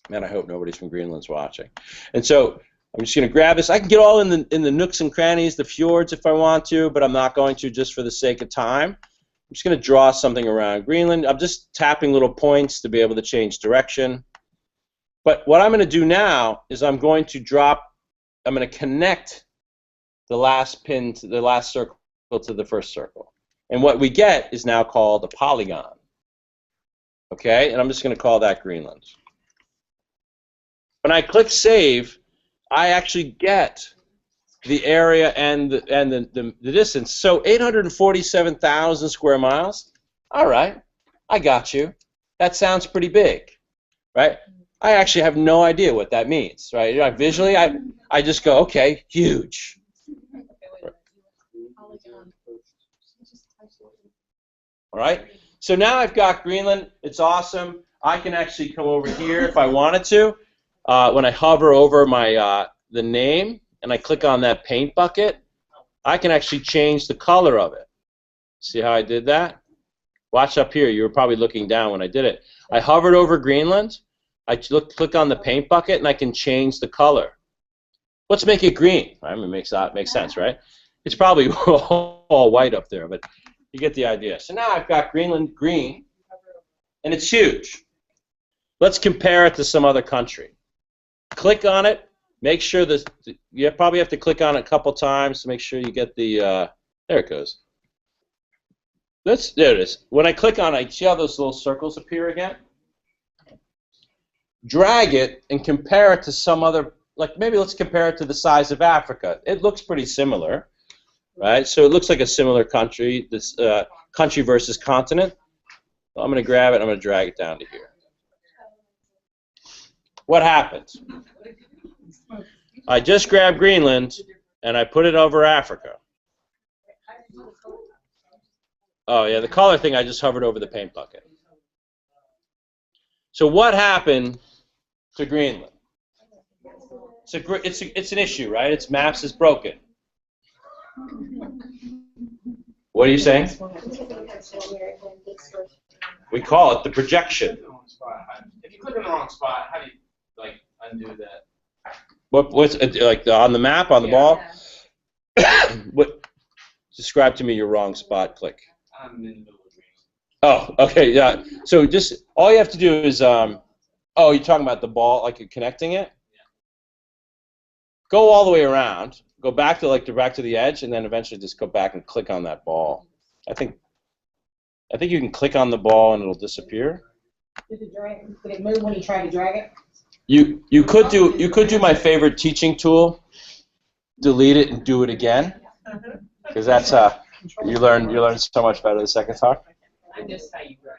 Man, I hope nobody's from Greenland's watching. And so I'm just going to grab this. I can get all in the nooks and crannies, the fjords if I want to, but I'm not going to just for the sake of time. I'm just going to draw something around Greenland. I'm just tapping little points to be able to change direction. But what I'm going to do now is I'm going to connect the last pin to the last circle to the first circle. And what we get is now called a polygon. Okay? And I'm just going to call that Greenland. When I click Save, I actually get the area and the distance. So 847,000 square miles. All right. I got you. That sounds pretty big, right? I actually have no idea what that means, right? Visually, I just go, okay, huge. All right. So now I've got Greenland. It's awesome. I can actually come over here if I wanted to. When I hover over my the name and I click on that paint bucket, I can actually change the color of it. See how I did that? Watch up here. You were probably looking down when I did it. I hovered over Greenland. I click on the paint bucket, and I can change the color. Let's make it green. I mean, makes sense, right? It's probably all white up there, but you get the idea. So now I've got Greenland green, and it's huge. Let's compare it to some other country. Click on it. Make sure this. You probably have to click on it a couple times to make sure you get the. There it goes. There it is. When I click on it, see how those little circles appear again? Drag it and compare it to some other. Like maybe let's compare it to the size of Africa. It looks pretty similar, right? So it looks like a similar country. This country versus continent. So I'm going to grab it. I'm going to drag it down to here. What happens? I just grabbed Greenland and I put it over Africa. Oh yeah, the color thing, I just hovered over the paint bucket. So what happened to Greenland? It's an issue, right? Its maps is broken. What are you saying? We call it the projection. If you click on the wrong spot, how do you like undo that? What's like on the map on the ball? What? Describe to me your wrong spot. Click. I'm in the middle of green. Oh, okay, yeah. So just all you have to do is oh, you're talking about the ball, like you're connecting it. Yeah. Go all the way around. Go back to back to the edge, and then eventually just go back and click on that ball. I think you can click on the ball and it'll disappear. Did it move when you tried to drag it? You could do my favorite teaching tool. Delete it and do it again, because that's you learn so much better the second time. I missed how you grab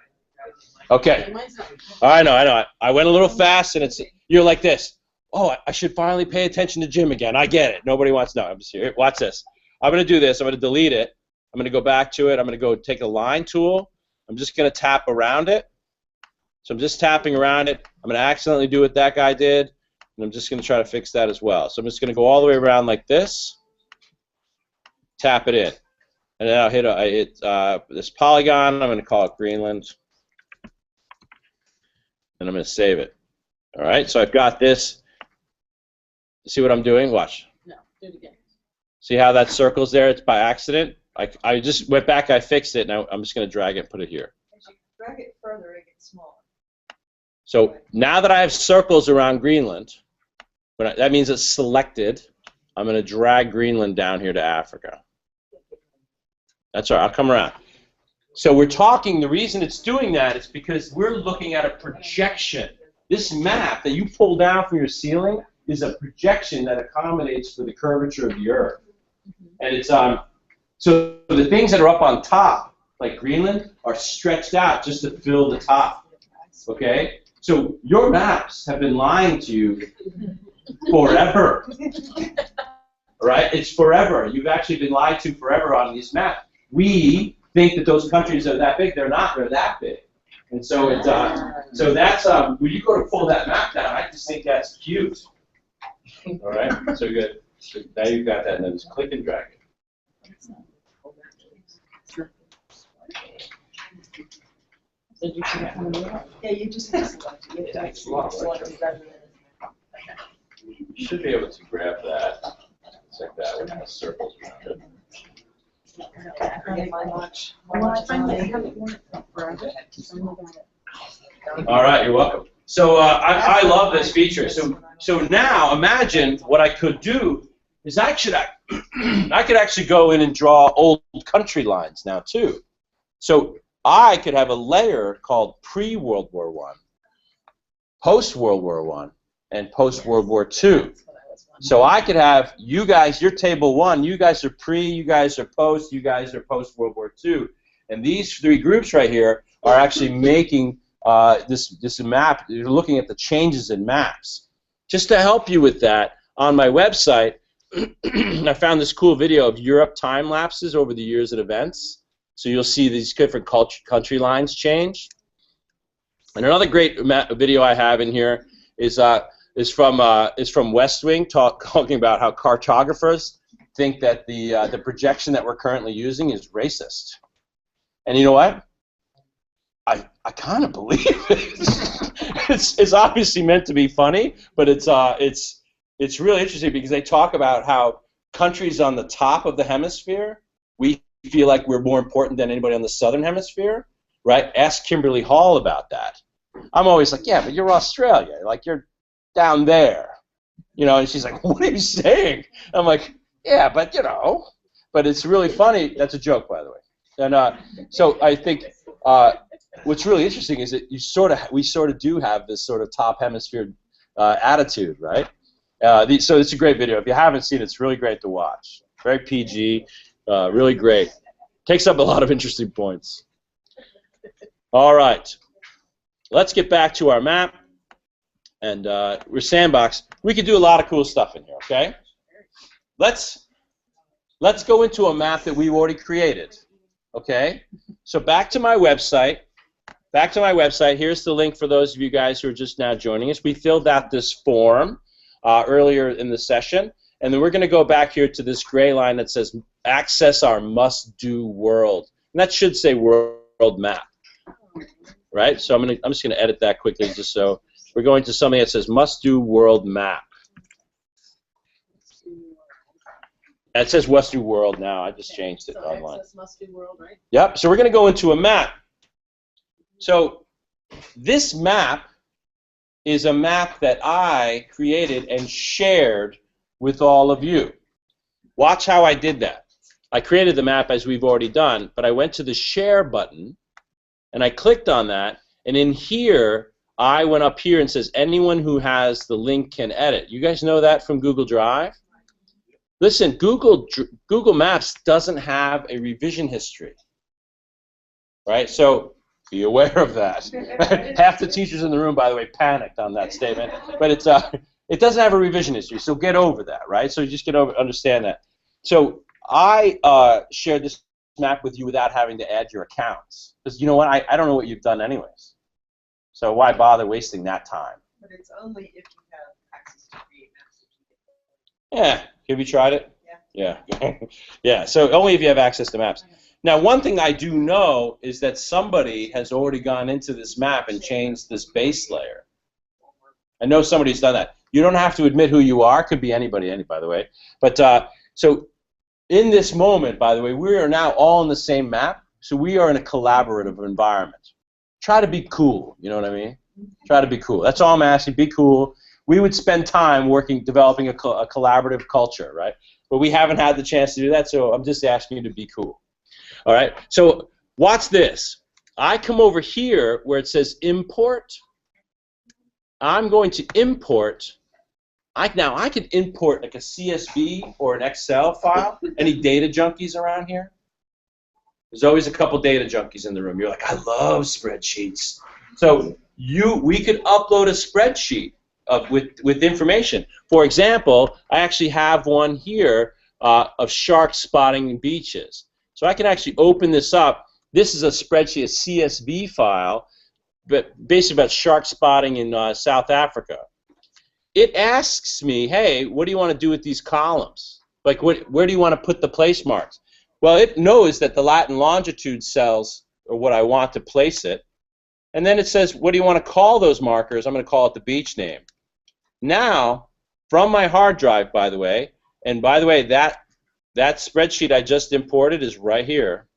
it. Okay. I know. I went a little fast, and you're like this. Oh, I should finally pay attention to Jim again. I get it. Nobody wants to know. I'm just here. Watch this. I'm going to do this. I'm going to delete it. I'm going to go back to it. I'm going to go take a line tool. I'm just going to tap around it. So I'm just tapping around it. I'm going to accidentally do what that guy did, and I'm just going to try to fix that as well. So I'm just going to go all the way around like this, tap it in, and then I'll hit this polygon. I'm going to call it Greenland, and I'm going to save it. All right, so I've got this. See what I'm doing? Watch. No, do it again. See how that circle's there? It's by accident. I just went back, I fixed it, and I'm just going to drag it and put it here. As you drag it further, it gets smaller. So now that I have circles around Greenland, that means it's selected. I'm going to drag Greenland down here to Africa. That's all right. I'll come around. So we're talking, the reason it's doing that is because we're looking at a projection. This map that you pull down from your ceiling is a projection that accommodates for the curvature of the Earth. And it's so the things that are up on top, like Greenland, are stretched out just to fill the top. Okay? So your maps have been lying to you forever. Right? It's forever. You've actually been lied to forever on these maps. We think that those countries are that big. They're not. They're that big. And so it's so that's when you go to pull that map down, I just think that's cute. All right. So good. So now you've got that, and then just click and drag it. Yeah, you just select it. You should be able to grab that. It's like that with the circles around it. All right, you're welcome. So I love this feature. So now imagine what I could do is I could actually go in and draw old country lines now too. So I could have a layer called pre-World War I, post-World War I, and post-World War II. So I could have you guys, you're table 1, you guys are pre, you guys are post, you guys are post-World War II. And these 3 groups right here are actually making this map. You're looking at the changes in maps. Just to help you with that, on my website, I found this cool video of Europe time lapses over the years at events. So you'll see these different country lines change. And another great video I have in here is from West Wing, talking about how cartographers think that the projection that we're currently using is racist. And you know what? I kind of believe it. It's obviously meant to be funny, but it's really interesting because they talk about how countries on the top of the hemisphere, we feel like we're more important than anybody on the southern hemisphere, right? Ask Kimberly Hall about that. I'm always like, yeah, but you're Australia, like you're down there, you know. And she's like, what are you saying? I'm like, yeah, but you know, but it's really funny. That's a joke, by the way. And so I think what's really interesting is that we sort of do have this sort of top hemisphere attitude, right? So it's a great video. If you haven't seen it, it's really great to watch. Very PG, really great. Takes up a lot of interesting points. All right, let's get back to our map. And we're sandbox. We can do a lot of cool stuff in here. Okay. Let's go into a map that we've already created. Okay. So back to my website. Here's the link for those of you guys who are just now joining us. We filled out this form earlier in the session, and then we're going to go back here to this gray line that says access our must-do world, and that should say world map, right? So I'm just going to edit that quickly, just so we're going to something that says must-do world map. It says must-do world now. I just changed it online. Access must-do world, right? Yep. So we're going to go into a map. So this map is a map that I created and shared with all of you. Watch how I did that. I created the map as we've already done, but I went to the share button and I clicked on that, and in here I went up here and says anyone who has the link can edit. You guys know that from Google Drive? Listen, Google Maps doesn't have a revision history, right? So be aware of that. Half the teachers in the room, by the way, panicked on that statement. But it doesn't have a revision history, so get over that, right? So you just understand that. So I shared this map with you without having to add your accounts. Because you know what? I don't know what you've done anyways. So why bother wasting that time? But it's only if you have access to create maps. Yeah. Have you tried it? Yeah. Yeah. Yeah. So only if you have access to maps. Now, one thing I do know is that somebody has already gone into this map and changed this base layer. I know somebody's done that. You don't have to admit who you are. Could be anybody, by the way. But so in this moment, by the way, we are now all in the same map. So we are in a collaborative environment. Try to be cool. You know what I mean? Try to be cool. That's all I'm asking. Be cool. We would spend time developing a collaborative culture, right? But we haven't had the chance to do that, so I'm just asking you to be cool. All right? So watch this. I come over here where it says import. I'm going to import. Now I could import like a CSV or an Excel file. Any data junkies around here? There's always a couple data junkies in the room. You're like, I love spreadsheets. So we could upload a spreadsheet with information. For example, I actually have one here of shark spotting beaches. So I can actually open this up. This is a spreadsheet, a CSV file, but basically about shark spotting in South Africa. It asks me, hey, what do you want to do with these columns? Like, where do you want to put the place marks? Well, it knows that the lat and longitude cells are what I want to place it. And then it says, what do you want to call those markers? I'm going to call it the beach name. Now, from my hard drive, by the way, and by the way, that spreadsheet I just imported is right here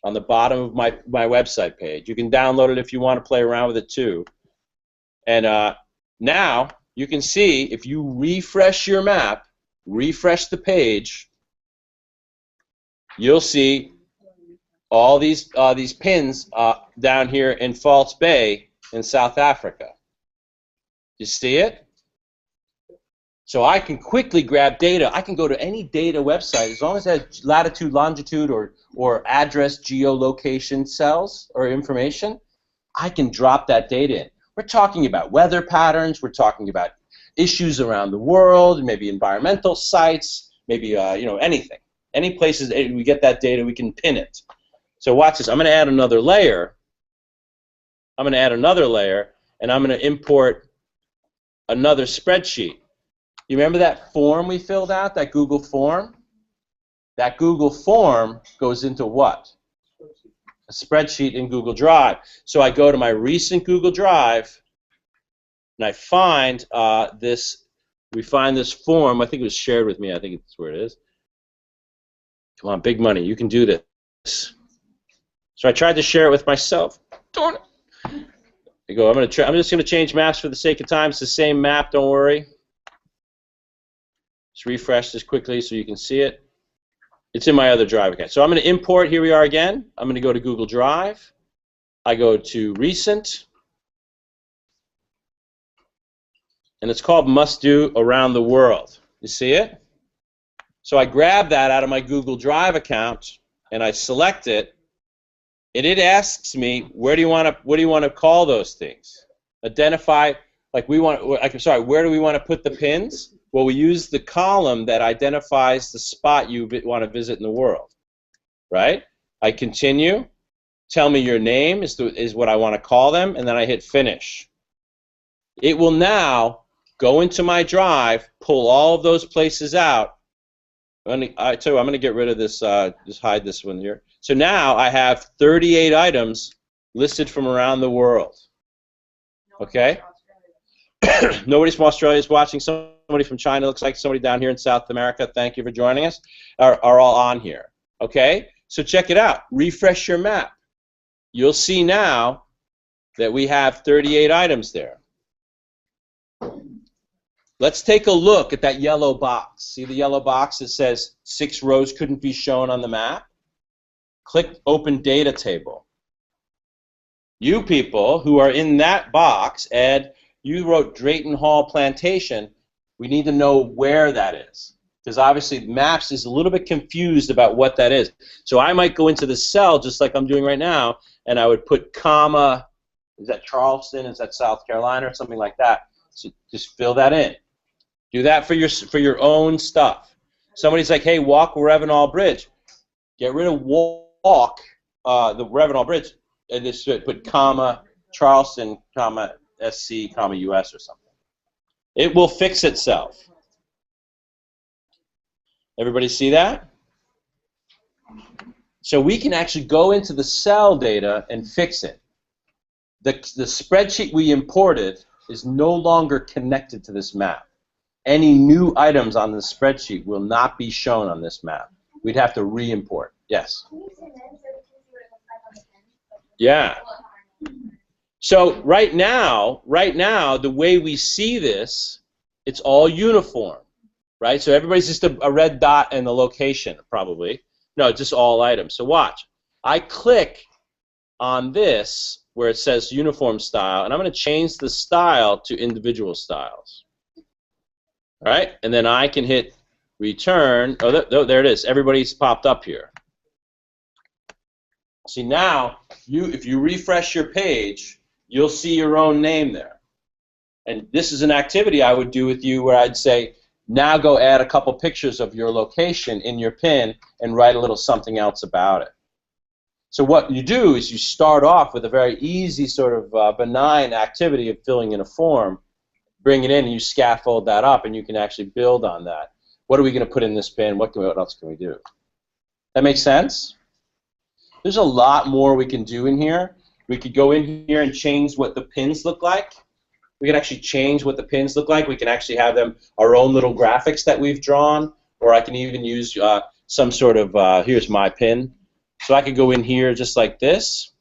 on the bottom of my website page. You can download it if you want to play around with it too. And now you can see if you refresh your map, refresh the page, you'll see all these pins down here in False Bay in South Africa. You see it? So I can quickly grab data. I can go to any data website as long as it has latitude, longitude, or address, geolocation cells or information. I can drop that data in. We're talking about weather patterns. We're talking about issues around the world, maybe environmental sites, maybe anything. Any places we get that data, we can pin it. So watch this. I'm going to add another layer. I'm going to add another layer, and I'm going to import another spreadsheet. You remember that form we filled out, that Google form? That Google form goes into what? A spreadsheet in Google Drive. So I go to my recent Google Drive, and I find this. We find this form. I think it was shared with me. I think it's where it is. Come on, big money. You can do this. So I tried to share it with myself. Darn it. I go. I'm just gonna change maps for the sake of time. It's the same map. Don't worry. Just refresh this quickly so you can see it. It's in my other Drive account. So I'm going to import. Here we are again. I'm going to go to Google Drive. I go to Recent. And it's called Must Do Around the World. You see it? So I grab that out of my Google Drive account and I select it. And it asks me, what do you want to call those things? Identify, like where do we want to put the pins? Well, we use the column that identifies the spot you want to visit in the world, right? I continue. Tell me your name is what I want to call them, and then I hit Finish. It will now go into my Drive, pull all of those places out. I'm going to get rid of this, just hide this one here. So now I have 38 items listed from around the world. Okay? Nobody from Australia is watching. Somebody from China, looks like somebody down here in South America. Thank you for joining us. Are all on here. Okay? So check it out. Refresh your map. You'll see now that we have 38 items there. Let's take a look at that yellow box. See the yellow box that says 6 rows couldn't be shown on the map? Click Open Data Table. You people who are in that box, Ed, you wrote Drayton Hall Plantation. We need to know where that is, because obviously Maps is a little bit confused about what that is. So I might go into the cell just like I'm doing right now, and I would put comma. Is that Charleston? Is that South Carolina or something like that? So just fill that in. Do that for your own stuff. Somebody's like, hey, walk Revenall Bridge. Get rid of walk the Revenall Bridge, and just put comma Charleston, comma SC, comma US or something. It will fix itself. Everybody see that? So we can actually go into the cell data and fix it. The spreadsheet we imported is no longer connected to this map. Any new items on the spreadsheet will not be shown on this map. We'd have to re-import. Yes? Yeah. So right now, the way we see this, it's all uniform, right? So everybody's just a red dot in the location, probably. No, it's just all items. So watch. I click on this where it says uniform style, and I'm going to change the style to individual styles. All right? And then I can hit return. Oh, there it is. Everybody's popped up here. See, now, if you refresh your page, you'll see your own name there. And this is an activity I would do with you where I'd say, now go add a couple pictures of your location in your pin and write a little something else about it. So what you do is you start off with a very easy sort of benign activity of filling in a form, bring it in, and you scaffold that up, and you can actually build on that. What are we going to put in this pin? What else can we do? That makes sense? There's a lot more we can do in here. We could go in here and change what the pins look like. We can actually change what the pins look like. We can actually have them our own little graphics that we've drawn, or I can even use some sort of, here's my pin. So I could go in here just like this,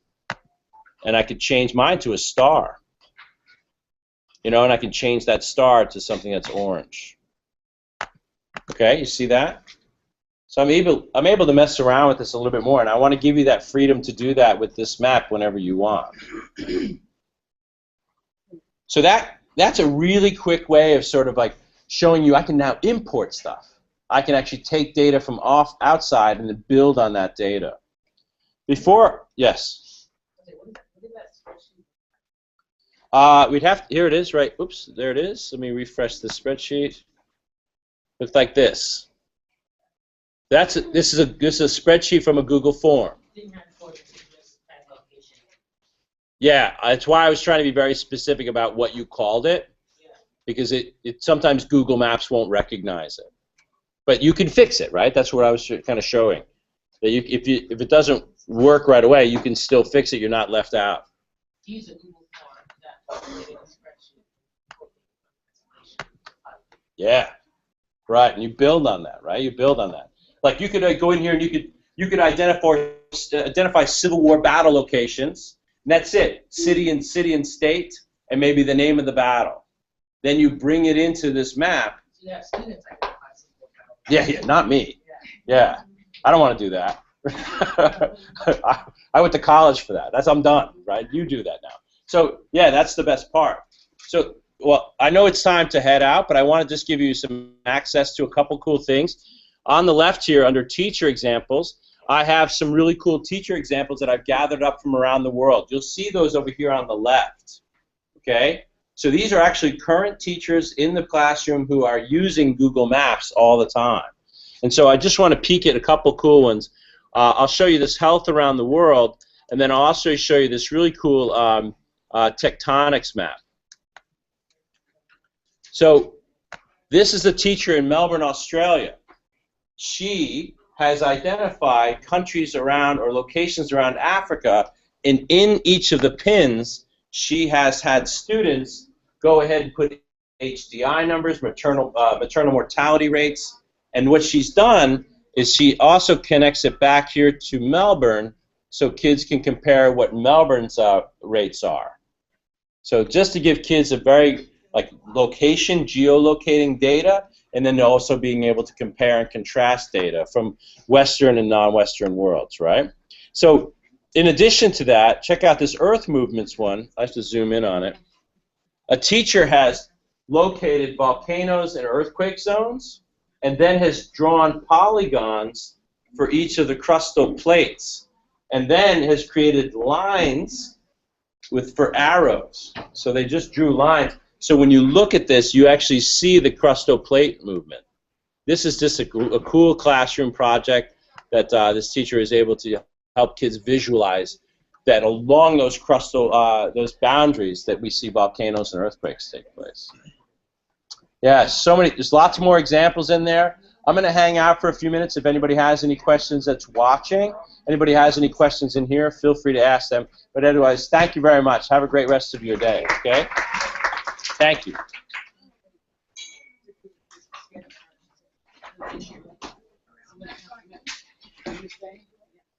and I could change mine to a star. You know, and I can change that star to something that's orange. Okay, you see that? So I'm able to mess around with this a little bit more, and I want to give you that freedom to do that with this map whenever you want. So that's a really quick way of sort of like showing you I can now import stuff. I can actually take data from outside and then build on that data. Yes? We'd have to, here it is, right? Oops, there it is. Let me refresh the spreadsheet. Looks like this. This is a spreadsheet from a Google form. Yeah, that's why I was trying to be very specific about what you called it, because sometimes Google Maps won't recognize it. But you can fix it, right? That's what I was kind of showing. That if it doesn't work right away, you can still fix it. You're not left out. Use a Google form that populated a spreadsheet. Yeah, right. And you build on that, right? You build on that. Like you could go in here and you could identify Civil War battle locations. And that's it. City and state, and maybe the name of the battle. Then you bring it into this map. Yeah, students identify Civil War. Yeah, not me. Yeah, I don't want to do that. I went to college for that. I'm done, right? You do that now. So yeah, that's the best part. So well, I know it's time to head out, but I want to just give you some access to a couple cool things. On the left here, under teacher examples, I have some really cool teacher examples that I've gathered up from around the world. You'll see those over here on the left. Okay? So these are actually current teachers in the classroom who are using Google Maps all the time. And so I just want to peek at a couple cool ones. I'll show you this health around the world, and then I'll also show you this really cool tectonics map. So this is a teacher in Melbourne, Australia. She has identified countries around or locations around Africa, and in each of the pins, she has had students go ahead and put HDI numbers, maternal mortality rates, and what she's done is she also connects it back here to Melbourne so kids can compare what Melbourne's rates are. So just to give kids a very location, geolocating data, and then also being able to compare and contrast data from Western and non-Western worlds, right? So in addition to that, check out this Earth movements one. I have to zoom in on it. A teacher has located volcanoes and earthquake zones and then has drawn polygons for each of the crustal plates and then has created lines for arrows. So they just drew lines. So when you look at this, you actually see the crustal plate movement. This is just a cool classroom project that this teacher is able to help kids visualize that along those crustal, those boundaries that we see volcanoes and earthquakes take place. Yeah, there's lots more examples in there. I'm going to hang out for a few minutes if anybody has any questions that's watching. Anybody has any questions in here, feel free to ask them. But otherwise, thank you very much. Have a great rest of your day, okay? Thank you.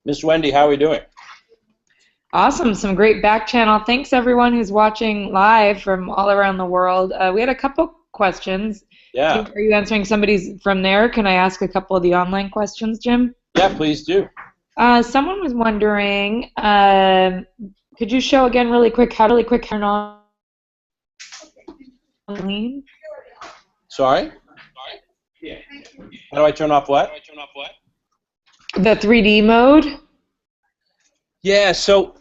Miss Wendy, how are we doing? Awesome, some great back channel. Thanks everyone who's watching live from all around the world. We had a couple questions. Yeah. Are you answering somebody's from there? Can I ask a couple of the online questions, Jim? Yeah, please do. Someone was wondering, could you show again really quick how to turn on lean? Sorry? How do I turn off what? The 3D mode? Yeah, so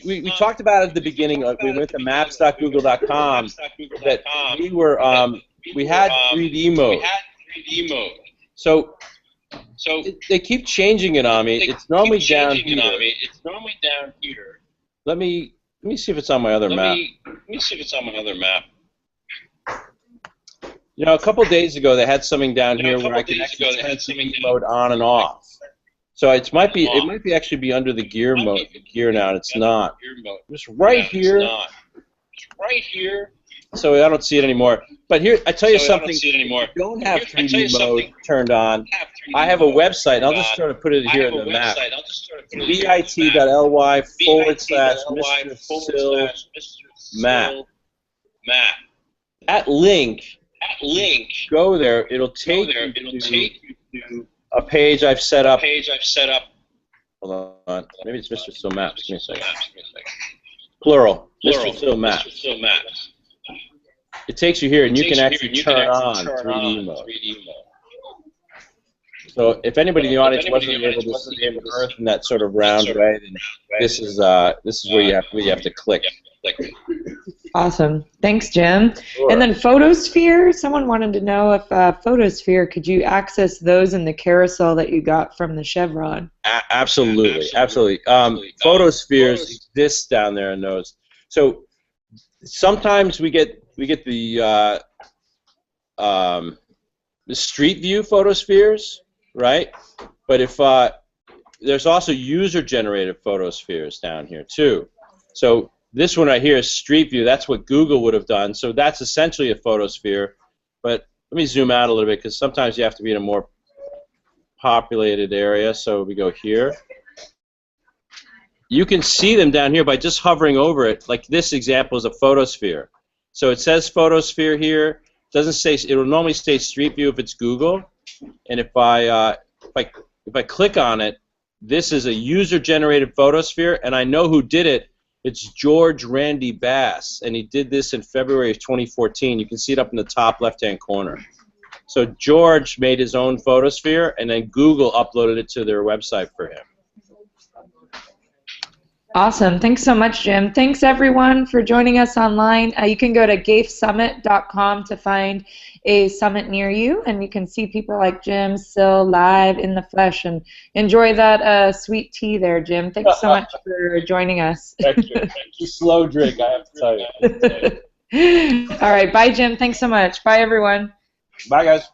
we talked about it at the beginning. We went to maps.google.com that we had 3D mode. So they keep changing it on me. It's normally down here. Let me see if it's on my other map. You know, a couple days ago they had something down here where I could actually turn 3D mode on and off. So it might be actually be under the gear mode, now, and it's not. Just right here. So I don't see it anymore. But here, I tell you something. If you don't have 3D mode turned on, I have a website. I'll just sort of put it here in the map. bit.ly/Mr. Sill map. That link, go there. It'll take you to a page I've set up. Hold on. Maybe it's Mr. Sill Maps. Give me a second. Plural. Mr. Sill Maps. It takes you here, and you can actually turn on 3D mode. So if anybody in the audience wasn't able to see Earth in that sort of round way, then this is where you have to click. Awesome. Thanks, Jim. Sure. And then Photosphere, someone wanted to know if Photosphere, could you access those in the carousel that you got from the Chevron? Absolutely. Photospheres exist down there in those. So sometimes we get the street view photospheres, right? But if there's also user-generated photospheres down here too. So this one right here is Street View. That's what Google would have done. So that's essentially a photosphere. But let me zoom out a little bit because sometimes you have to be in a more populated area. So we go here. You can see them down here by just hovering over it. Like this example is a photosphere. So it says photosphere here. It doesn't say. It will normally say Street View if it's Google. And if I click on it, this is a user-generated photosphere, and I know who did it. It's George Randy Bass, and he did this in February of 2014. You can see it up in the top left-hand corner. So George made his own photosphere, and then Google uploaded it to their website for him. Awesome. Thanks so much, Jim. Thanks, everyone, for joining us online. You can go to gaifsummit.com to find a summit near you, and you can see people like Jim, Sill, live in the flesh, and enjoy that sweet tea there, Jim. Thanks so much for joining us. Thank you. Thank you. Slow drink, I have to tell you. All right. Bye, Jim. Thanks so much. Bye, everyone. Bye, guys.